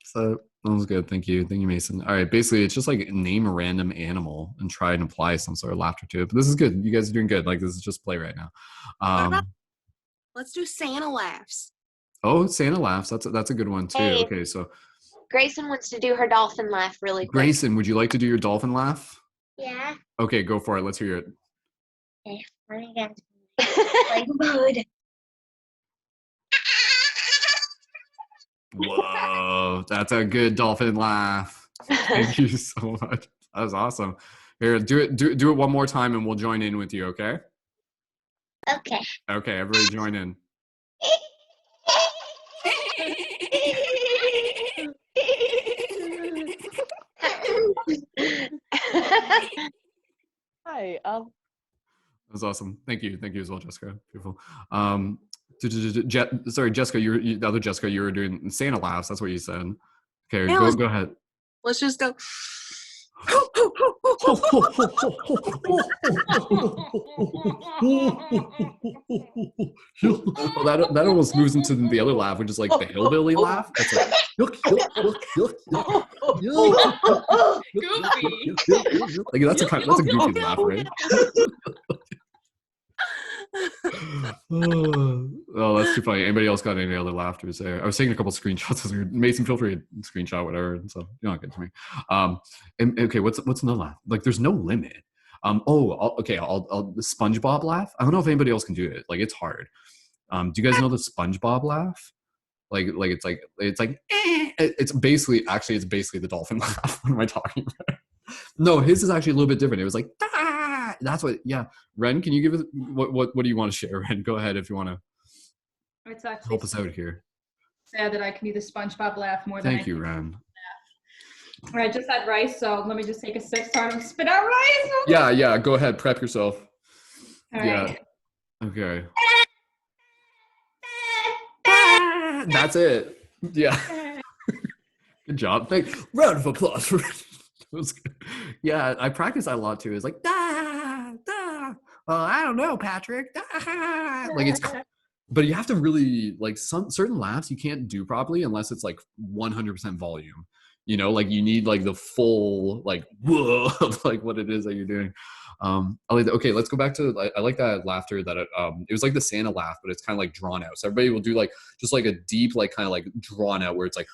so that was good. Thank you, Mason. All right, basically it's just like name a random animal and try and apply some sort of laughter to it. But this is good. You guys are doing good. Like this is just play right now. Let's do Santa laughs. Oh, Santa laughs. That's a good one too. Hey. Okay, so Grayson wants to do her dolphin laugh really quick. Grayson, would you like to do your dolphin laugh? Yeah. Okay, go for it. Let's hear it. Okay, let me get like mode. Whoa, that's a good dolphin laugh. Thank you so much. That was awesome. Here, do it one more time and we'll join in with you, okay? Okay. Okay, everybody join in. Hi. That was awesome. Thank you as well, Jessica. Beautiful. Sorry, Jessica, the other Jessica, you were doing Santa laughs. That's what you said. Okay, Yeah, go ahead. Let's just go. Well, that almost moves into the other laugh, which is like the hillbilly laugh. That's like Goofy. like that's a goofy laugh, right? Oh, that's too funny. Anybody else got any other laughters there? I was taking a couple screenshots. Mason, feel free to screenshot whatever. So you're not getting to me. And okay, what's another laugh? Like, there's no limit. I'll the SpongeBob laugh. I don't know if anybody else can do it. Like, it's hard. Do you guys know the SpongeBob laugh? Like it's basically the dolphin laugh. What am I talking about? No, his is actually a little bit different. It was like, ah! That's what. Yeah, Ren, can you give us what do you want to share? Ren, go ahead if you want to. It's actually Help us out here. sad that I can do the SpongeBob laugh more than Thank you, Ren. All right, I just had rice, so let me just take a sip. Start to spit out rice. Yeah. Go ahead. Prep yourself. All right. Yeah. Okay. That's it. Yeah. Good job. Round of applause for yeah, I practice that a lot too. It's like da da. Well, I don't know, Patrick. Da. Like it's, but you have to really like some certain laughs you can't do properly unless it's like 100% volume. You know, like you need like the full like whoa of like what it is that you're doing. I like that. Okay, let's go back to I like that laughter that it was like the Santa laugh, but it's kind of like drawn out. So everybody will do like just like a deep like kind of like drawn out where it's like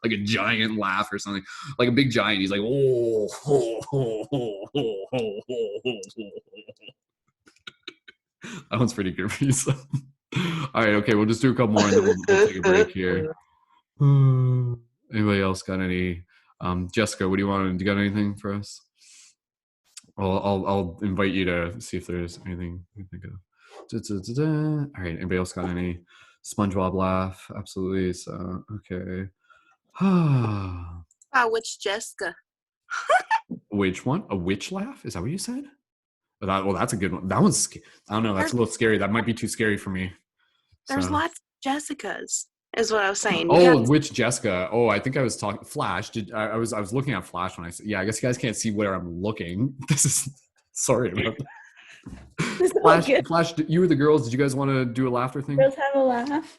like a giant laugh or something, like a big giant. He's like, that one's pretty good for you. So. All right, okay, we'll just do a couple more and then we'll take a break here. Anybody else got any? Jessica, what do you want? Do you got anything for us? I'll invite you to see if there's anything you think of. All right, anybody else got any SpongeBob laugh? Absolutely. So okay. Which Jessica? Which one? A witch laugh? Is that what you said? Well, that's a good one. That one's, I don't know, that's a little scary. That might be too scary for me. There's lots of Jessicas, is what I was saying. Which Jessica? Oh, I think I was talking Flash. I was looking at Flash when I said, yeah, I guess you guys can't see where I'm looking. This is, sorry about that. Flash, you were the girls. Did you guys want to do a laughter thing? Girls have a laugh.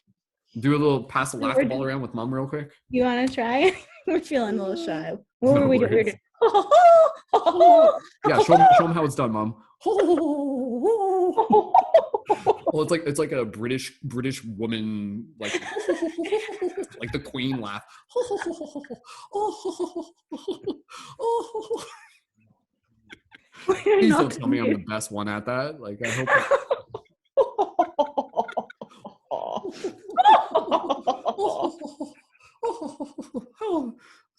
Do a little pass the laughter ball around with mom real quick. You want to try? We're feeling a little shy. What No were we worries. doing? Yeah, show them how it's done, mom. Well, it's like a British woman, like the Queen laugh. Please don't tell me I'm the best one at that. Like, I hope.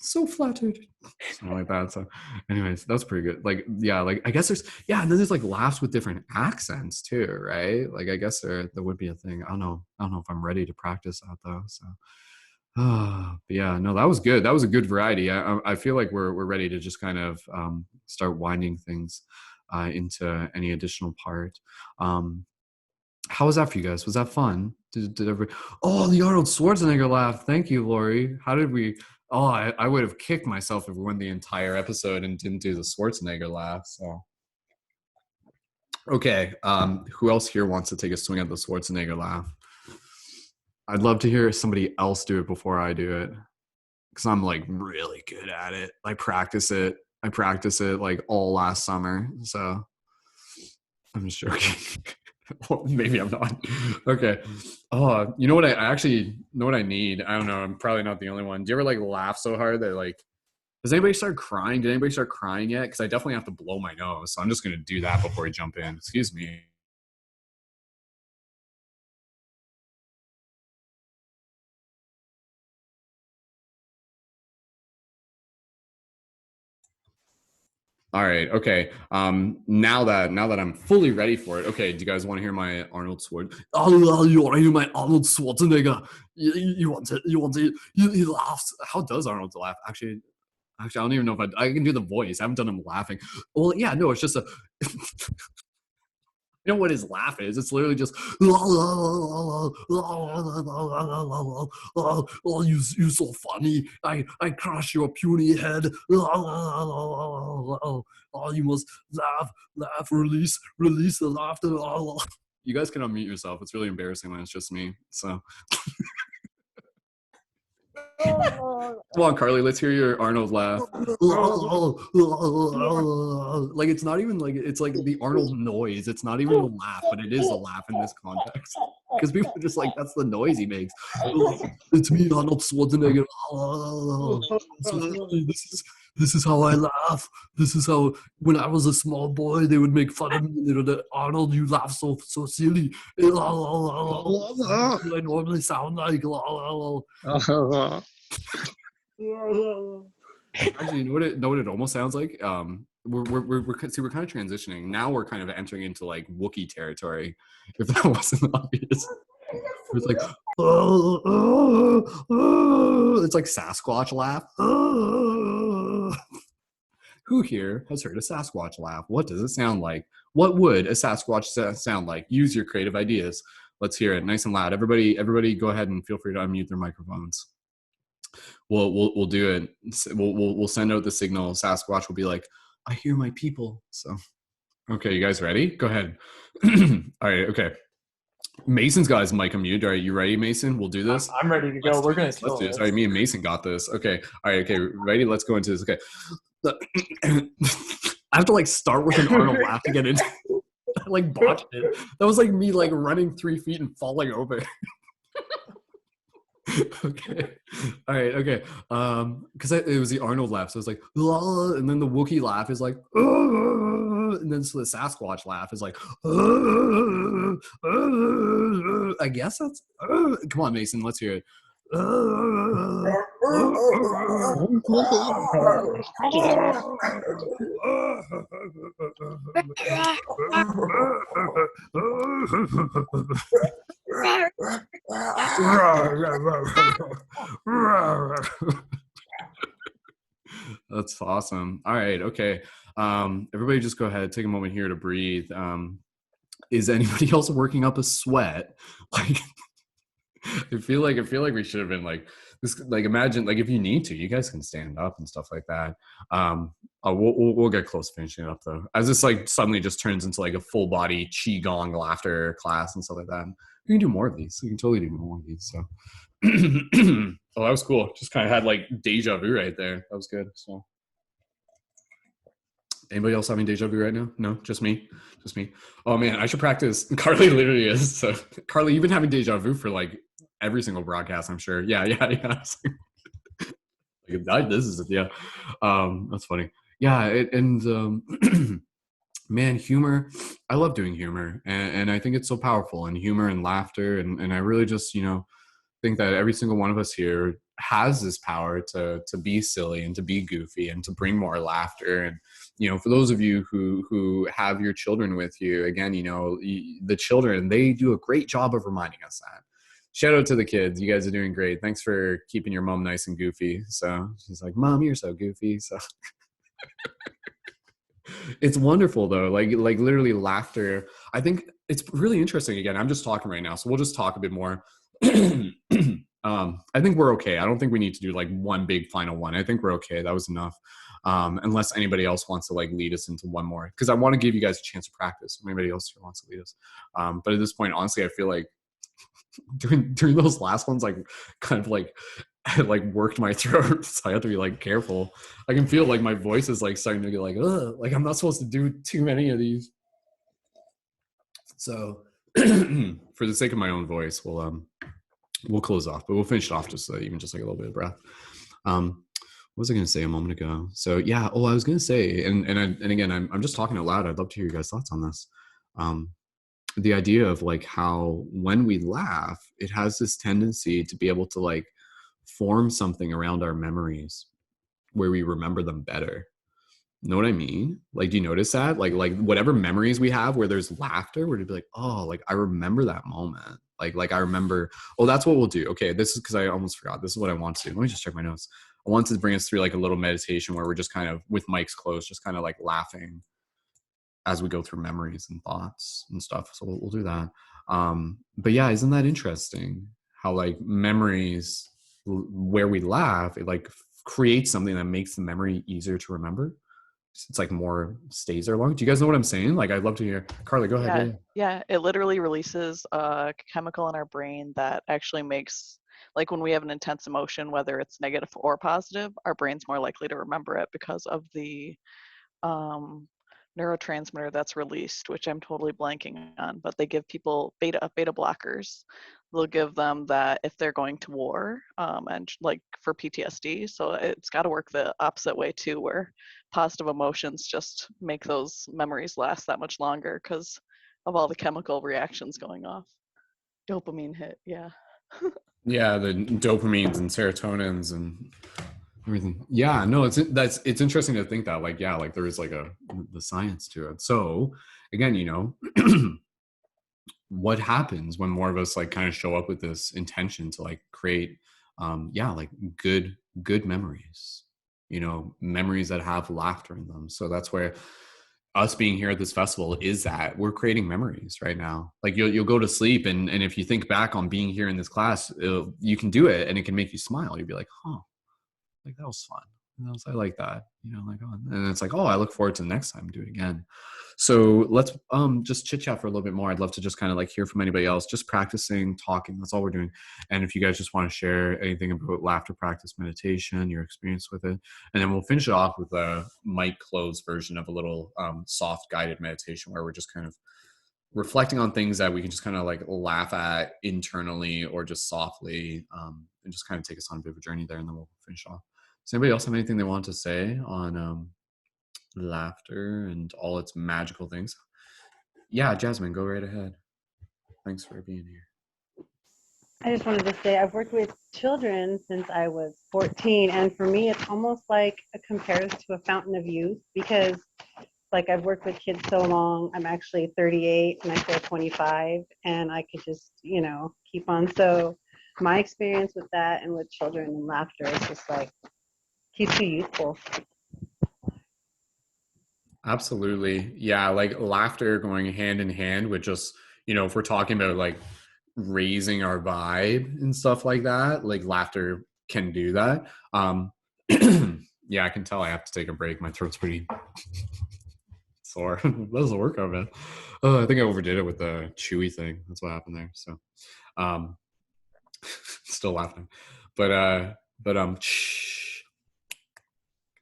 So flattered. Something like that. So anyways, that's pretty good. Like, yeah, like I guess there's, yeah, and then there's like laughs with different accents too, right? Like I guess there would be a thing. I don't know if I'm ready to practice that though. So but yeah, no, that was good. That was a good variety. I feel like we're ready to just kind of start winding things into any additional part. How was that for you guys? Was that fun? Did everybody? Oh, the Arnold Schwarzenegger laugh. Thank you, Lori. How did we? Oh, I would have kicked myself if we went the entire episode and didn't do the Schwarzenegger laugh. So, okay. Who else here wants to take a swing at the Schwarzenegger laugh? I'd love to hear somebody else do it before I do it, because I'm like really good at it. I practice it like all last summer. So I'm just joking. Well, maybe I'm not. Okay. Oh, you know what? I actually know what I need. I don't know. I'm probably not the only one. Do you ever like laugh so hard that like, does anybody start crying? Did anybody start crying yet? Because I definitely have to blow my nose. So I'm just going to do that before we jump in. Excuse me. All right. Okay. Now that I'm fully ready for it. Okay. Do you guys want to hear my Arnold Schwarzenegger? Oh, you want to hear my Arnold Schwarzenegger? You want to? He laughs. How does Arnold laugh? Actually, I don't even know if I can do the voice. I haven't done him laughing. Well, yeah, no, it's just a. You know what his laugh is? It's literally just, oh, you so funny. I crush your puny head. Oh, you must laugh, release the laughter. You guys can unmute yourself. It's really embarrassing when it's just me. So. Come on, Carly, let's hear your Arnold laugh. Like, it's not even like, it's like the Arnold noise. It's not even a laugh, but it is a laugh in this context. Because people are just like, that's the noise he makes. It's me, Arnold Schwarzenegger. This is how I laugh. This is how, when I was a small boy, they would make fun of me. They would, Arnold, you laugh so silly. I normally sound like. Actually, you know what it almost sounds like? We're kind of transitioning. Now we're kind of entering into like Wookiee territory, if that wasn't obvious. It's like, it's like Sasquatch laugh. Who here has heard a Sasquatch laugh? What does it sound like? What would a Sasquatch sound like? Use your creative ideas. Let's hear it, nice and loud. Everybody, go ahead and feel free to unmute their microphones. We'll do it. We'll send out the signal. Sasquatch will be like, I hear my people. So, okay, you guys ready? Go ahead. All right. Okay. Mason's got his mic unmuted. All right, you ready, Mason? We'll do this. I'm ready to go. We're gonna let's do this. All right, me and Mason got this. Okay. All right. Okay. Ready? Let's go into this. Okay. I have to like start with an Arnold laugh to get into. I like botched it. That was like me like running 3 feet and falling over. Okay. All right. Okay. Because it was the Arnold laugh, so it's like, and then the Wookiee laugh is like, and then so the Sasquatch laugh is like, I guess that's. Come on, Mason. Let's hear it. That's awesome. All right. Okay. Everybody just go ahead, take a moment here to breathe. Is anybody else working up a sweat? Like, I feel like we should have been like this. Like, imagine, like, if you need to, you guys can stand up and stuff like that. We'll get close to finishing it up though, as this like suddenly just turns into like a full body qigong laughter class and stuff like that. You can do more of these. You can totally do more of these. So, oh, that was cool. Just kind of had like deja vu right there. That was good. So. Anybody else having deja vu right now? No, just me. Just me. Oh man, I should practice. Carly literally is. So Carly, you've been having deja vu for like every single broadcast, I'm sure. Yeah. This is it. Yeah. That's funny. Yeah, man, humor. I love doing humor, and I think it's so powerful. And humor and laughter, and I really just think that every single one of us here has this power to be silly and to be goofy and to bring more laughter. And for those of you who have your children with you, again, the children, they do a great job of reminding us that. Shout out to the kids. You guys are doing great. Thanks for keeping your mom nice and goofy. So she's like, Mom, you're so goofy. So it's wonderful though. Like literally laughter. I think it's really interesting. Again, I'm just talking right now, so we'll just talk a bit more. I think we're okay. I don't think we need to do like one big final one. I think we're okay. That was enough. Unless anybody else wants to like lead us into one more, because I want to give you guys a chance to practice. If anybody else here wants to lead us. But at this point, honestly, I feel like during those last ones, like kind of like I like worked my throat, so I have to be like careful. I can feel like my voice is like starting to get like, ugh, like I'm not supposed to do too many of these. So for the sake of my own voice, we'll close off, but we'll finish it off just even just like a little bit of breath. What was I going to say a moment ago? So yeah, I was going to say, and again, I'm just talking out loud. I'd love to hear your guys' thoughts on this. The idea of like how when we laugh, it has this tendency to be able to like form something around our memories where we remember them better. Know what I mean? Like, do you notice that? Like whatever memories we have where there's laughter, we're to be like, oh, like I remember that moment. Like I remember, oh, that's what we'll do. Okay, this is because I almost forgot. This is what I want to do. Let me just check my notes. I want to bring us through like a little meditation where we're just kind of with mics closed, just kind of like laughing as we go through memories and thoughts and stuff. So we'll do that. But yeah, isn't that interesting? How like memories where we laugh, it like creates something that makes the memory easier to remember. It's like more stays there long. Do you guys know what I'm saying? Like, I'd love to hear. Carly, go ahead. Yeah, it literally releases a chemical in our brain that actually makes, like when we have an intense emotion, whether it's negative or positive, our brain's more likely to remember it because of the neurotransmitter that's released, which I'm totally blanking on, but they give people beta blockers. They'll give them that if they're going to war, and like for PTSD. So it's got to work the opposite way too, where positive emotions just make those memories last that much longer because of all the chemical reactions going off. Dopamine hit, yeah. Yeah, the dopamines and serotonins and everything. Yeah, no, it's interesting to think that, like, yeah, like there is like the science to it. So again, what happens when more of us like kind of show up with this intention to like create like good memories, memories that have laughter in them. So that's where us being here at this festival is that we're creating memories right now. Like you'll go to sleep and if you think back on being here in this class, you can do it and it can make you smile. You'll be like, like that was fun. I like that, like, oh, and it's like, oh, I look forward to the next time, do it again. So let's just chit chat for a little bit more. I'd love to just kind of like hear from anybody else, just practicing, talking. That's all we're doing. And if you guys just want to share anything about laughter practice meditation, your experience with it, and then we'll finish it off with a mic closed version of a little soft guided meditation where we're just kind of reflecting on things that we can just kind of like laugh at internally or just softly, and just kind of take us on a bit of a journey there, and then we'll finish off. Does anybody else have anything they want to say on laughter and all its magical things? Yeah, Jasmine, go right ahead. Thanks for being here. I just wanted to say I've worked with children since I was 14, and for me, it's almost like it compares to a fountain of youth because, like, I've worked with kids so long. I'm actually 38 and I feel 25, and I could just, keep on. So, my experience with that and with children and laughter is just like keeps you youthful. Absolutely. Yeah, like laughter going hand in hand with just, if we're talking about like raising our vibe and stuff like that, like laughter can do that. Yeah, I can tell I have to take a break. My throat's pretty sore. That was the workout, man. Oh, I think I overdid it with the chewy thing. That's what happened there. So, um, still laughing, but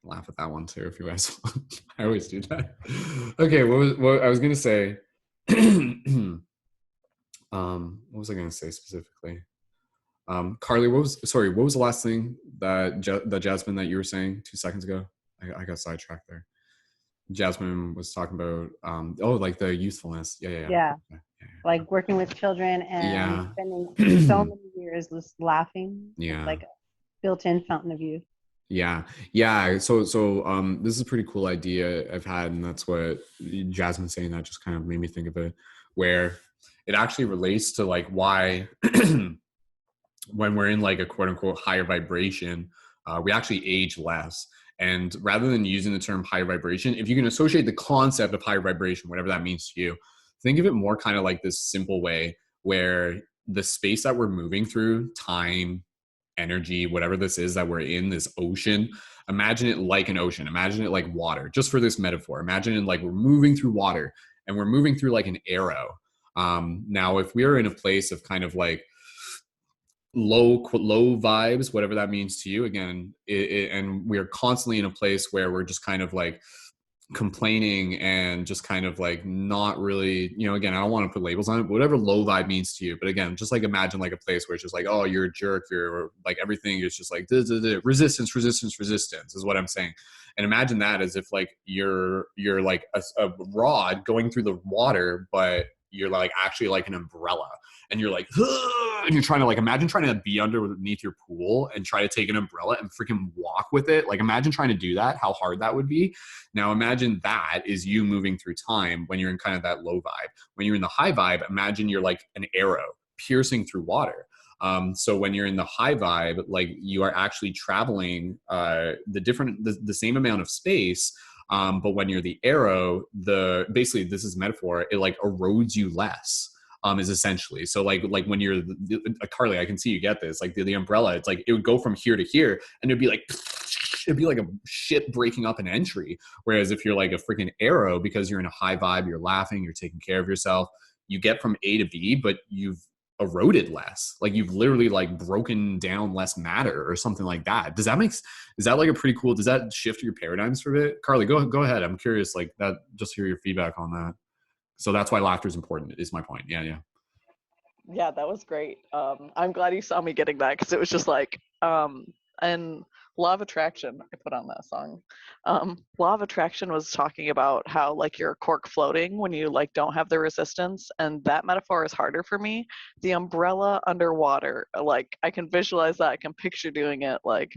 laugh at that one too if you guys want. I always do that. Okay, what I was gonna say. What was I gonna say specifically? Carly, what was the last thing that Jasmine that you were saying 2 seconds ago? I got sidetracked there. Jasmine was talking about like the youthfulness. Yeah. Like working with children and spending so many years just laughing. Yeah. It's like a built-in fountain of youth. Yeah. So this is a pretty cool idea I've had, and that's what Jasmine saying that just kind of made me think of it, where it actually relates to like why when we're in like a quote unquote higher vibration, we actually age less. And rather than using the term higher vibration, if you can associate the concept of higher vibration, whatever that means to you, think of it more kind of like this simple way where the space that we're moving through, time, energy, whatever this is that we're in, this ocean, imagine it like an ocean. Imagine it like water, just for this metaphor. Imagine it like we're moving through water and we're moving through like an arrow. Now, if we're in a place of kind of like low vibes, whatever that means to you, again, and we're constantly in a place where we're just kind of like complaining and just kind of like not really, again, I don't want to put labels on it, but whatever low vibe means to you. But again, just like imagine like a place where it's just like, oh, you're a jerk, you're like everything is just like resistance is what I'm saying. And imagine that as if like you're like a rod going through the water, but you're like actually like an umbrella, and you're like, and you're trying to like imagine trying to be underneath your pool and try to take an umbrella and freaking walk with it. Like imagine trying to do that, how hard that would be. Now imagine that is you moving through time when you're in kind of that low vibe. When you're in the high vibe, imagine you're like an arrow piercing through water. So when you're in the high vibe, like you are actually traveling the same amount of space. But when you're the arrow, basically this is a metaphor, it like erodes you less. Is essentially so like when you're Carly, I can see you get this, like the umbrella, it's like it would go from here to here and it'd be like a ship breaking up an entry. Whereas if you're like a freaking arrow, because you're in a high vibe, you're laughing, you're taking care of yourself, you get from A to B, but you've eroded less. Like you've literally like broken down less matter or something like that. Is that like a pretty cool, does that shift your paradigms for a bit? Carly, go ahead. I'm curious, like that, just hear your feedback on that. So that's why laughter is important, is my point. Yeah. Yeah, that was great. I'm glad you saw me getting that, because it was just like, and Law of Attraction, I put on that song. Law of Attraction was talking about how like you're a cork floating when you like don't have the resistance, and that metaphor is harder for me. The umbrella underwater, like I can visualize that, I can picture doing it, like,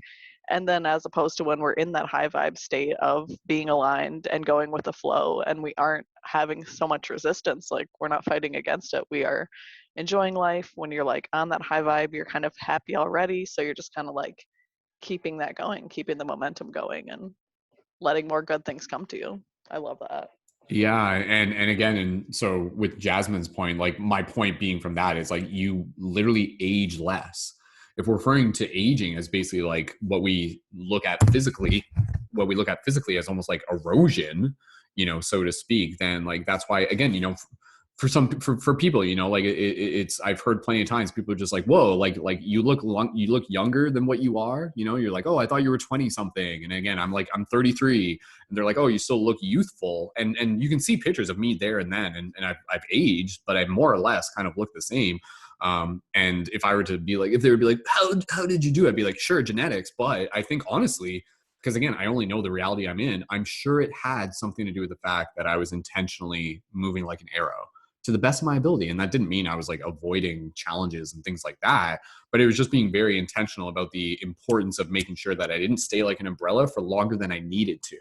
and then as opposed to when we're in that high vibe state of being aligned and going with the flow, and we aren't having so much resistance, like we're not fighting against it, we are enjoying life. When you're like on that high vibe, you're kind of happy already, so you're just kind of like keeping that going, keeping the momentum going, and letting more good things come to you. I love that. Yeah, and again, and so with Jasmine's point, like my point being from that is like you literally age less. If we're referring to aging as basically like what we look at physically as almost like erosion, so to speak, then like that's why, again, for people, like it's I've heard plenty of times people are just like, whoa, like you look younger than what you are, you're like, oh, I thought you were 20 something, and again, I'm 33, and they're like, oh, you still look youthful, and you can see pictures of me there and then, and I've aged, but I more or less kind of look the same. And if I were to be like, if they would be like, how did you do it? I'd be like, sure, genetics. But I think honestly, because again, I only know the reality I'm in, I'm sure it had something to do with the fact that I was intentionally moving like an arrow. to the best of my ability. And that didn't mean I was like avoiding challenges and things like that, but it was just being very intentional about the importance of making sure that I didn't stay like an umbrella for longer than I needed to.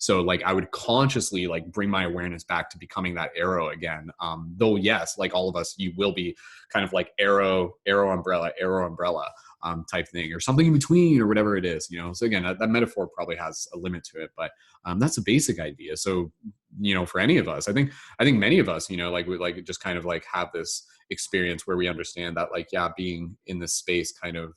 So like I would consciously like bring my awareness back to becoming that arrow again. Though yes, like all of us, you will be kind of like arrow umbrella type thing, or something in between, or whatever it is, you know. So again, that metaphor probably has a limit to it, but that's a basic idea. So, you know, for any of us, I think many of us, you know, like we like just kind of like have this experience where we understand that like, yeah, being in this space kind of,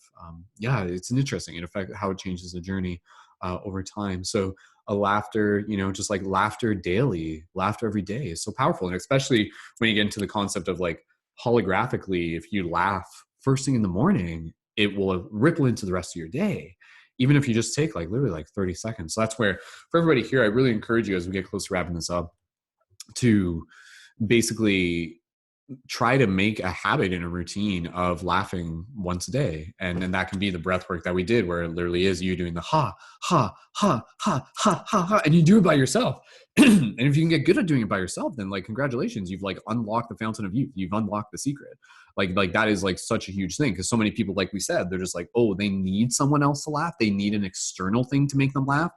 yeah, it's an interesting in effect how it changes the journey over time. So a laughter, you know, just like laughter daily, laughter every day is so powerful. And especially when you get into the concept of like holographically, if you laugh first thing in the morning, it will ripple into the rest of your day, even if you just take like literally like 30 seconds. So that's where for everybody here, I really encourage you as we get close to wrapping this up to basically try to make a habit and a routine of laughing once a day. And then that can be the breath work that we did, where it literally is you doing the ha, ha, ha, ha, ha, ha, ha, and you do it by yourself. And if you can get good at doing it by yourself, then like, congratulations, you've like unlocked the fountain of youth. You've unlocked the secret. Like that is like such a huge thing. Cause so many people, like we said, they're just like, oh, they need someone else to laugh. They need an external thing to make them laugh.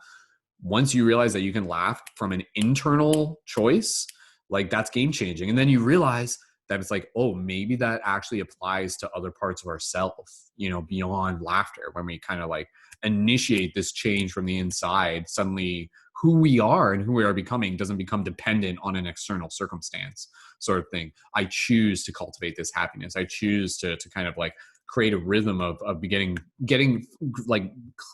Once you realize that you can laugh from an internal choice, like that's game changing. And then you realize that it's like, oh, maybe that actually applies to other parts of ourselves, you know, beyond laughter. When we kind of like initiate this change from the inside, suddenly who we are and who we are becoming doesn't become dependent on an external circumstance sort of thing. I choose to cultivate this happiness. I choose to kind of like create a rhythm of getting like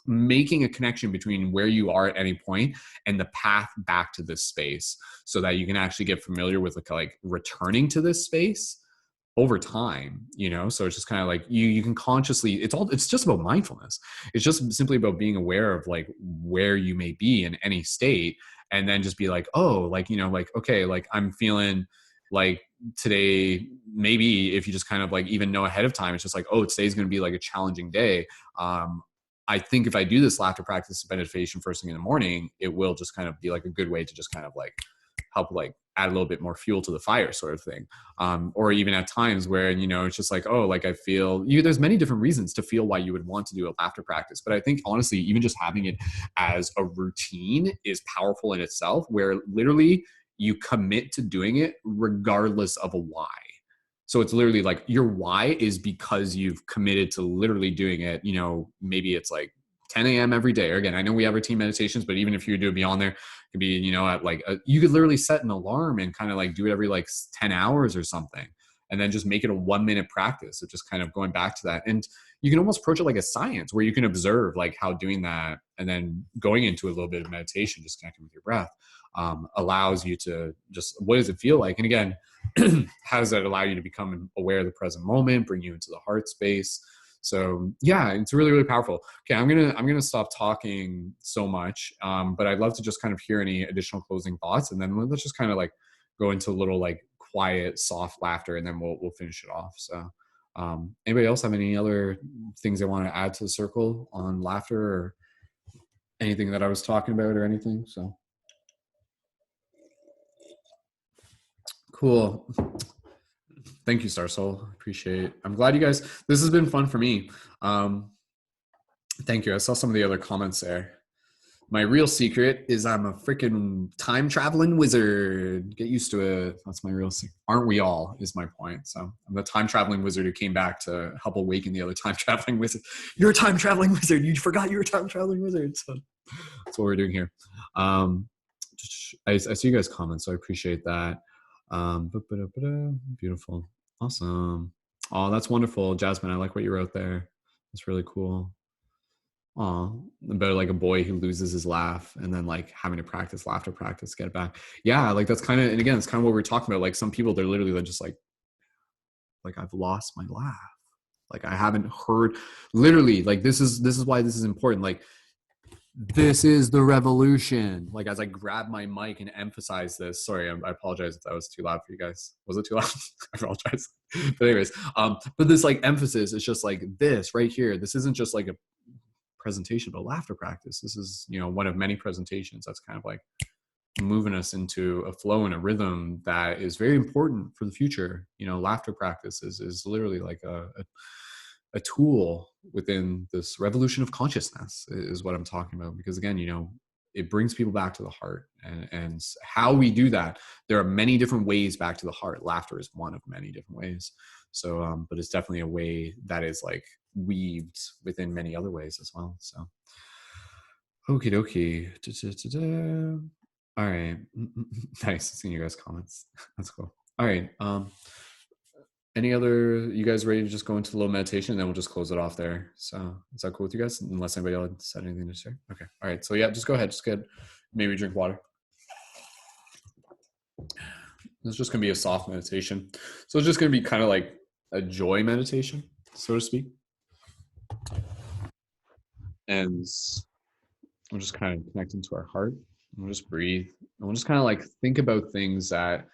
making a connection between where you are at any point and the path back to this space, so that you can actually get familiar with like returning to this space over time, you know. So it's just kind of like you can consciously, it's just about mindfulness. It's just simply about being aware of like where you may be in any state, and then just be like, oh, like, you know, like, okay, like I'm feeling like today, maybe if you just kind of like even know ahead of time, it's just like, oh, today's going to be like a challenging day. I think if I do this laughter practice meditation first thing in the morning, it will just kind of be like a good way to just kind of like help like add a little bit more fuel to the fire sort of thing. Or even at times where, you know, it's just like, oh, like I feel there's many different reasons to feel why you would want to do a laughter practice. But I think honestly, even just having it as a routine is powerful in itself, where literally you commit to doing it regardless of a why. So it's literally like your why is because you've committed to literally doing it. You know, maybe it's like 10 a.m. every day. Or again, I know we have routine meditations, but even if you do it beyond there, it could be, you know, at like, you could literally set an alarm and kind of like do it every like 10 hours or something. And then just make it a 1 minute practice of just kind of going back to that. And you can almost approach it like a science, where you can observe like how doing that and then going into a little bit of meditation, just connecting with your breath, allows you to just, what does it feel like? And again, how does that allow you to become aware of the present moment, bring you into the heart space? So yeah, it's really, really powerful. Okay, I'm gonna stop talking so much, but I'd love to just kind of hear any additional closing thoughts, and then let's just kind of like go into a little like quiet, soft laughter, and then we'll finish it off. So anybody else have any other things they want to add to the circle on laughter, or anything that I was talking about, or anything? So cool. Thank you, Star Soul. Appreciate it. I'm glad you guys, this has been fun for me. Thank you. I saw some of the other comments there. My real secret is I'm a freaking time traveling wizard. Get used to it. That's my real secret. Aren't we all, is my point. So I'm the time traveling wizard who came back to help awaken the other time traveling wizard. You're a time traveling wizard. You forgot you were a time traveling wizard. So that's what we're doing here. I see you guys' comments, so I appreciate that. Beautiful. Awesome. Oh, that's wonderful, Jasmine. I like what you wrote there. That's really cool. Oh, about like a boy who loses his laugh and then like having to practice laughter practice, get it back. Yeah, like that's kind of, and again, it's kind of what we're talking about. Like some people, they're literally just like I've lost my laugh. Like I haven't heard, literally, like this is why this is important. Like this is the revolution. Like as I grab my mic and emphasize this, sorry, I apologize if that was too loud for you guys. Was it too loud? I apologize. But anyways, but this like emphasis is just like this right here. This isn't just like a presentation, but laughter practice. This is, you know, one of many presentations that's kind of like moving us into a flow and a rhythm that is very important for the future. You know, laughter practice is literally like a tool within this revolution of consciousness is what I'm talking about. Because again, you know, it brings people back to the heart, and how we do that, there are many different ways back to the heart. Laughter is one of many different ways. So, but it's definitely a way that is like weaved within many other ways as well. So, okie dokie. All right. Nice seeing you guys' comments. That's cool. All right. Any other, you guys ready to just go into the little meditation and then we'll just close it off there? So is that cool with you guys? Unless anybody else had anything to share. Okay. All right. So yeah, just go ahead. Just get, maybe drink water. It's just going to be a soft meditation. So it's just going to be kind of like a joy meditation, so to speak. And we'll just kind of connect into our heart. And we'll just breathe. And we'll just kind of like think about things that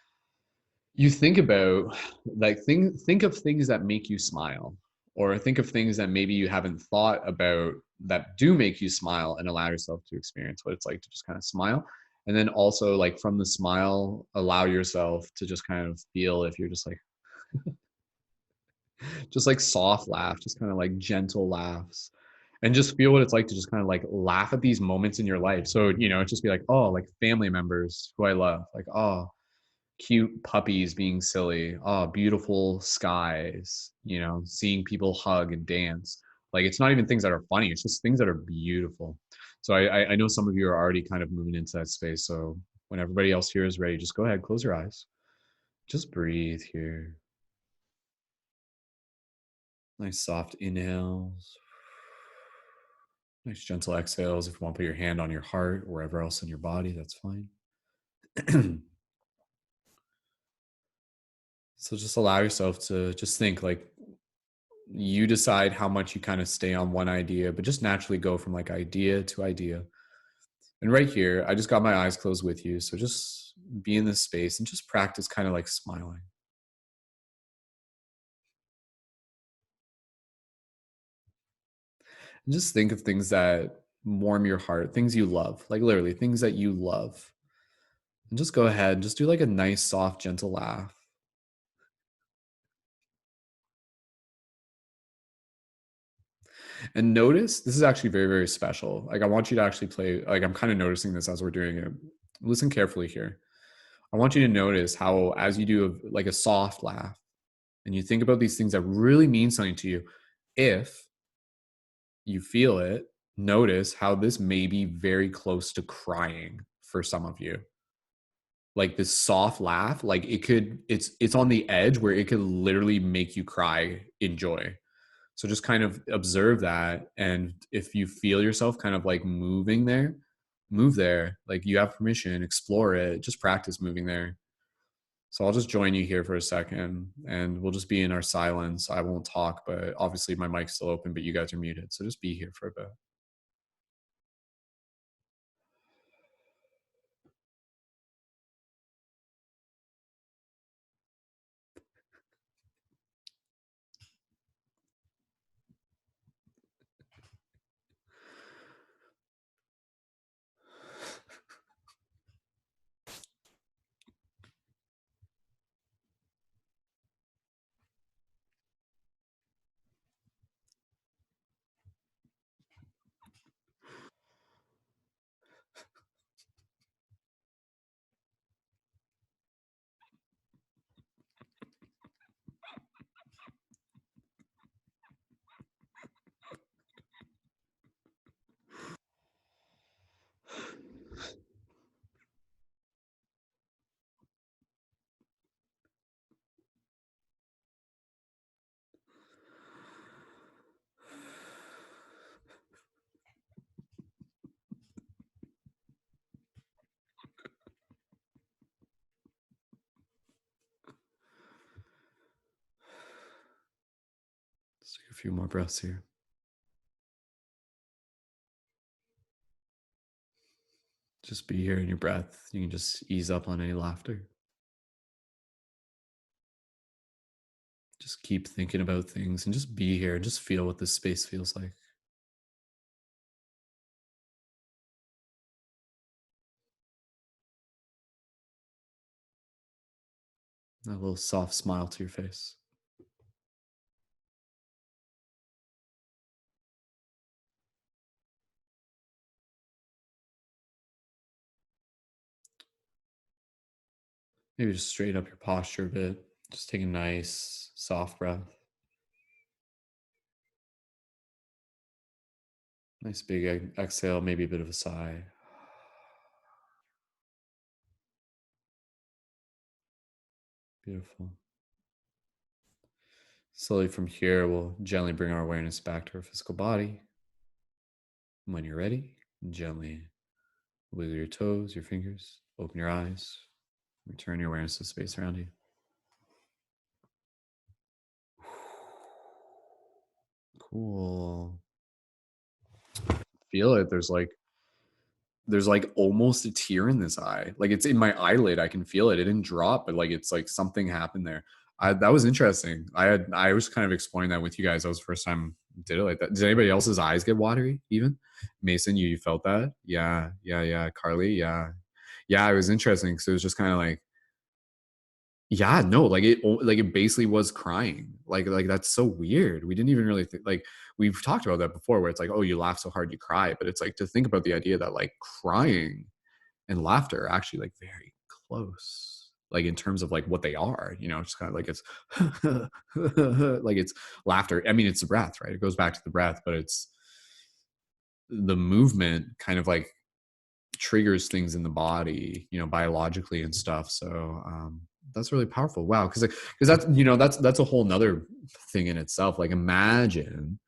you think about, like think of things that make you smile, or think of things that maybe you haven't thought about that do make you smile, and allow yourself to experience what it's like to just kind of smile. And then also, like, from the smile, allow yourself to just kind of feel if you're just like just like soft laugh, just kind of like gentle laughs, and just feel what it's like to just kind of like laugh at these moments in your life. So, you know, just be like, oh, like family members who I love, like, oh, cute puppies being silly, oh, beautiful skies, you know, seeing people hug and dance. Like, it's not even things that are funny, it's just things that are beautiful. So I know some of you are already kind of moving into that space. So when everybody else here is ready, just go ahead, close your eyes, just breathe here. Nice soft inhales, nice gentle exhales. If you want to put your hand on your heart or wherever else in your body, that's fine. So just allow yourself to just think, like, you decide how much you kind of stay on one idea, but just naturally go from like idea to idea. And right here, I just got my eyes closed with you. So just be in this space and just practice kind of like smiling. And just think of things that warm your heart, things you love, like literally things that you love. And just go ahead and just do like a nice, soft, gentle laugh. And notice, this is actually very, very special. Like, I want you to actually play, like, I'm kind of noticing this as we're doing it. Listen carefully here. I want you to notice how, as you do like a soft laugh and you think about these things that really mean something to you, if you feel it, notice how this may be very close to crying for some of you. Like, this soft laugh, like it's on the edge where it could literally make you cry in joy. So just kind of observe that. And if you feel yourself kind of like moving there, move there. Like, you have permission, explore it, just practice moving there. So I'll just join you here for a second and we'll just be in our silence. I won't talk, but obviously my mic's still open, but you guys are muted. So just be here for a bit. Let's take a few more breaths here. Just be here in your breath. You can just ease up on any laughter. Just keep thinking about things and just be here and just feel what this space feels like. A little soft smile to your face. Maybe just straighten up your posture a bit. Just take a nice, soft breath. Nice big exhale, maybe a bit of a sigh. Beautiful. Slowly from here, we'll gently bring our awareness back to our physical body. When you're ready, gently wiggle your toes, your fingers, open your eyes, return your awareness to the space around you. Cool. Feel it. There's like almost a tear in this eye. Like it's in my eyelid. I can feel it. It didn't drop, but like it's like something happened there. That was interesting. I was kind of exploring that with you guys. That was the first time I did it like that. Did anybody else's eyes get watery even? Mason, you felt that? Yeah. Carly, yeah. Yeah, it was interesting because it was just kind of like, yeah, no, like it basically was crying. Like that's so weird. We didn't even really think, like we've talked about that before where it's like, oh, you laugh so hard you cry, but it's like to think about the idea that like crying and laughter are actually like very close. Like in terms of like what they are, it's kind of like it's like it's laughter. I mean, it's the breath, right? It goes back to the breath, but it's the movement kind of like triggers things in the body, biologically and stuff. So that's really powerful. Wow, because that's a whole nother thing in itself. Like imagine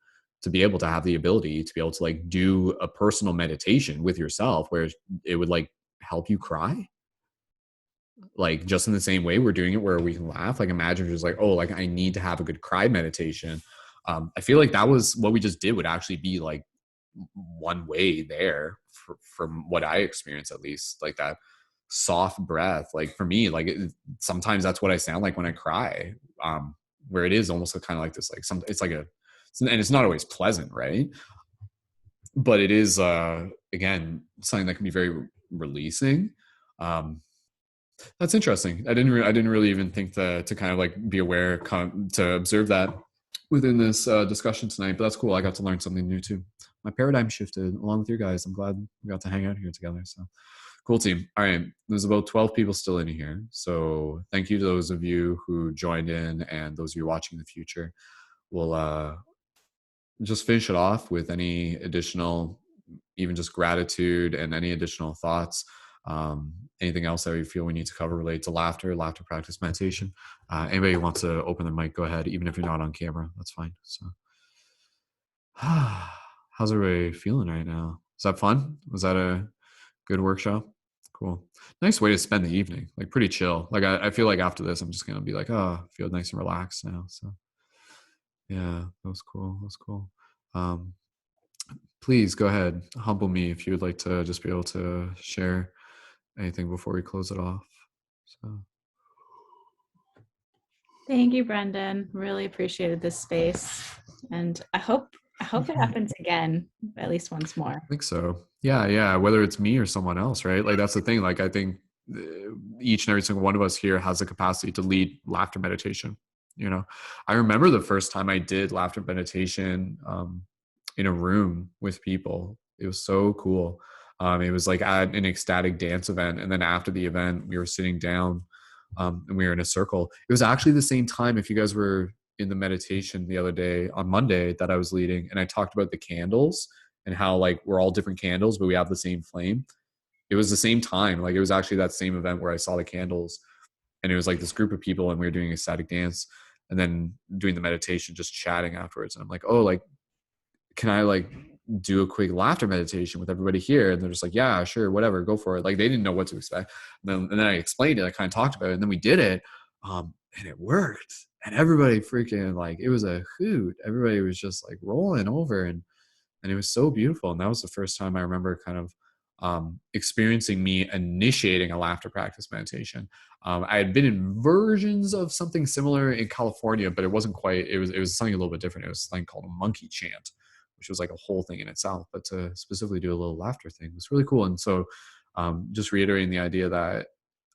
to be able to have the ability to be able to like do a personal meditation with yourself where it would like help you cry, like just in the same way we're doing it where we can laugh. Like imagine just like, oh, like I need to have a good cry meditation. I feel like that was what we just did would actually be like one way there from what I experience, at least, like that soft breath. Like for me, like sometimes that's what I sound like when I cry, where it is almost kind of like this, like it's like and it's not always pleasant, right? But it is, again, something that can be very releasing. That's interesting. I didn't really even think to kind of like be aware, to observe that within this discussion tonight. But that's cool. I got to learn something new too. My paradigm shifted along with you guys. I'm glad we got to hang out here together. So cool, team. All right, there's about 12 people still in here. So thank you to those of you who joined in and those of you watching in the future. We'll just finish it off with any additional, even just gratitude and any additional thoughts. Anything else that you feel we need to cover related to laughter practice, meditation. Anybody who wants to open their mic, go ahead. Even if you're not on camera, that's fine. So how's everybody feeling right now? Is that fun? Was that a good workshop? Cool. Nice way to spend the evening. Like pretty chill. Like I feel like after this, I'm just going to be like, oh, I feel nice and relaxed now. So yeah, that was cool. That was cool. Please go ahead. Humble me if you would like to just be able to share anything before we close it off. So Thank you, Brendon. Really appreciated this space. And I hope it happens again, at least once more. I think so. Yeah. Whether it's me or someone else, right? Like that's the thing. Like I think each and every single one of us here has the capacity to lead laughter meditation. I remember the first time I did laughter meditation in a room with people. It was so cool. It was like at an ecstatic dance event. And then after the event, we were sitting down and we were in a circle. It was actually the same time, if you guys were in the meditation the other day on Monday that I was leading, and I talked about the candles and how like we're all different candles, but we have the same flame. It was the same time. Like it was actually that same event where I saw the candles, and it was like this group of people and we were doing a static dance and then doing the meditation, just chatting afterwards. And I'm like, oh, like, can I like do a quick laughter meditation with everybody here? And they're just like, yeah, sure, whatever, go for it. Like they didn't know what to expect. And then I explained it. I kind of talked about it, and then we did it, and it worked. And everybody freaking like, it was a hoot. Everybody was just like rolling over, and it was so beautiful. And that was the first time I remember kind of experiencing me initiating a laughter practice meditation. I had been in versions of something similar in California, but it wasn't quite. It was something a little bit different. It was something called a monkey chant, which was like a whole thing in itself. But to specifically do a little laughter thing was really cool. And so, just reiterating the idea that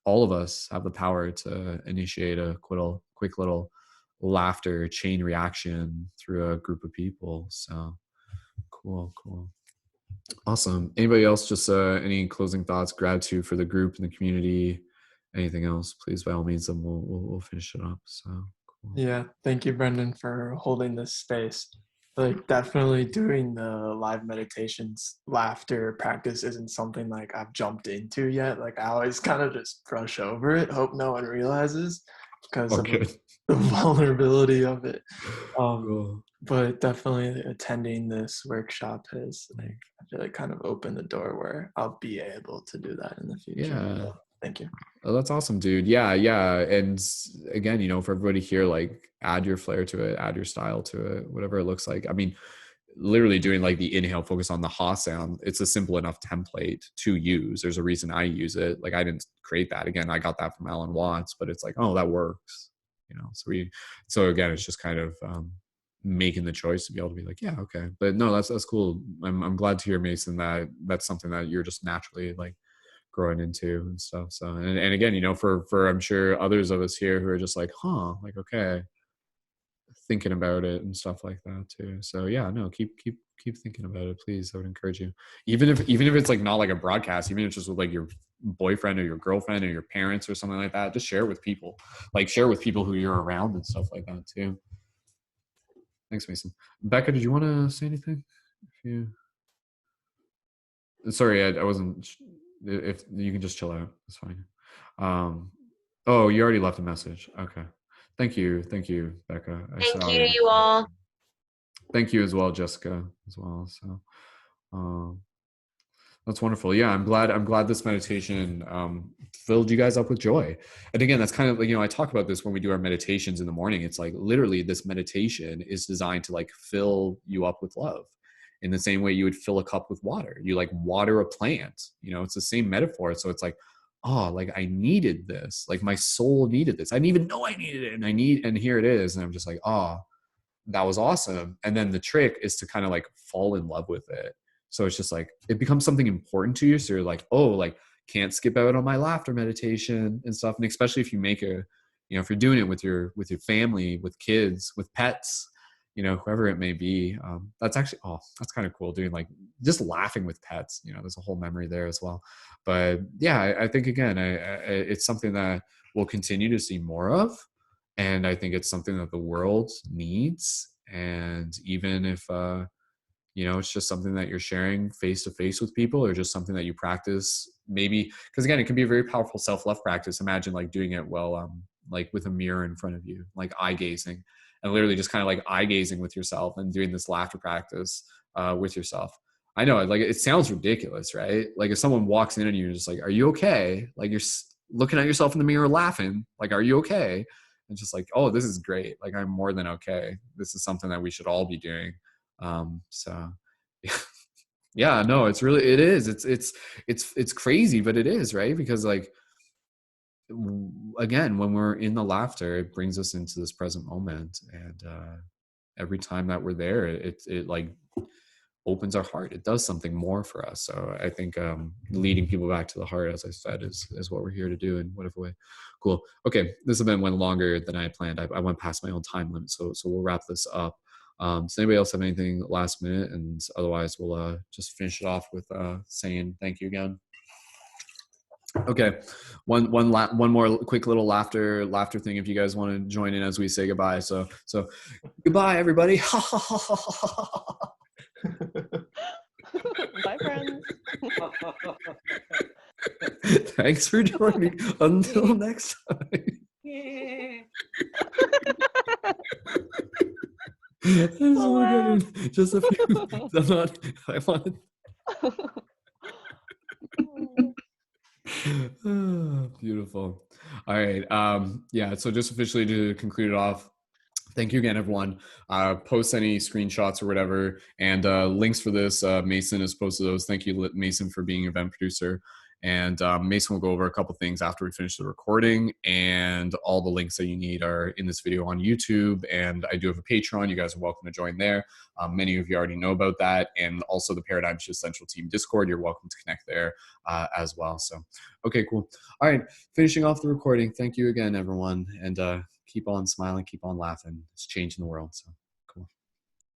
all of us have the power to initiate a quick little laughter chain reaction through a group of people. So cool. Awesome. Anybody else, just any closing thoughts, gratitude for the group and the community, anything else, please, by all means, then we'll finish it up. So cool. Yeah, thank you, Brendon, for holding this space. Like, definitely doing the live meditations, laughter practice isn't something like I've jumped into yet. Like, I always kind of just brush over it, hope no one realizes because of the vulnerability of it. Cool. But definitely attending this workshop has, like, I feel like kind of opened the door where I'll be able to do that in the future. Yeah. So, thank you. Oh, that's awesome, dude. Yeah. And again, for everybody here, like, add your flair to it, add your style to it, whatever it looks like. I mean, literally doing like the inhale, focus on the ha sound. It's a simple enough template to use. There's a reason I use it. Like, I didn't create that. Again, I got that from Alan Watts, but it's like, oh, that works. So again, it's just kind of making the choice to be able to be like, yeah, okay. But no, that's cool. I'm glad to hear, Mason, that that's something that you're just naturally like growing into and stuff. So, and again, for I'm sure others of us here who are just like, like, okay, thinking about it and stuff like that too. So yeah, no, keep thinking about it, please. I would encourage you, even if it's like not like a broadcast, even if it's just with like your boyfriend or your girlfriend or your parents or something like that, just share with people, like share with people who you're around and stuff like that too. Thanks, Mason. Becca, did you want to say anything? Sorry, I wasn't. If you can just chill out, it's fine. Oh, you already left a message. Okay. Thank you, Becca. Thank you to you all. Thank you as well, Jessica, as well. So, that's wonderful. Yeah, I'm glad this meditation filled you guys up with joy. And again, that's kind of like, I talk about this when we do our meditations in the morning. It's like literally this meditation is designed to like fill you up with love in the same way you would fill a cup with water. You like water a plant, it's the same metaphor. So it's like, oh, like I needed this, like my soul needed this. I didn't even know I needed it. And here it is. And I'm just like, oh, that was awesome. And then the trick is to kind of like fall in love with it. So it's just like, it becomes something important to you. So you're like, oh, like can't skip out on my laughter meditation and stuff. And especially if you make if you're doing it with your family, with kids, with pets, whoever it may be, that's actually, that's kind of cool, doing like just laughing with pets, there's a whole memory there as well. But yeah, I think again, it's something that we'll continue to see more of. And I think it's something that the world needs. And even if, it's just something that you're sharing face to face with people, or just something that you practice, maybe, because again, it can be a very powerful self-love practice. Imagine like doing it like with a mirror in front of you, like eye gazing, and literally just kind of like eye gazing with yourself and doing this laughter practice with yourself. I know, like, it sounds ridiculous, right? Like if someone walks in and you're just like, are you okay? Like you're looking at yourself in the mirror laughing, like, are you okay? And just like, oh, this is great. Like, I'm more than okay. This is something that we should all be doing. So yeah, no, it is. It's crazy, but it is, right? Because like, again, when we're in the laughter, it brings us into this present moment. And every time that we're there, it like opens our heart. It does something more for us. So I think leading people back to the heart, as I said, is what we're here to do in whatever way. Cool. Okay, this event went longer than I had planned. I went past my own time limit, so we'll wrap this up. Does anybody else have anything last minute? And otherwise, we'll just finish it off with saying thank you again. Okay, one more quick little laughter thing if you guys want to join in as we say goodbye. So goodbye, everybody. Bye, friends. Thanks for joining. Until next time. Yeah. Just a few. I wanted. Beautiful. All right. Yeah. So just officially to conclude it off, thank you again, everyone. Post any screenshots or whatever, and links for this. Mason has posted those. Thank you, Mason, for being event producer. And Mason will go over a couple things after we finish the recording, and all the links that you need are in this video on YouTube. And I do have a Patreon. You guys are welcome to join there. Many of you already know about that. And also the Paradigm Shift Central Team Discord. You're welcome to connect there as well. So, okay, cool. All right, finishing off the recording. Thank you again, everyone. And keep on smiling, keep on laughing. It's changing the world. So.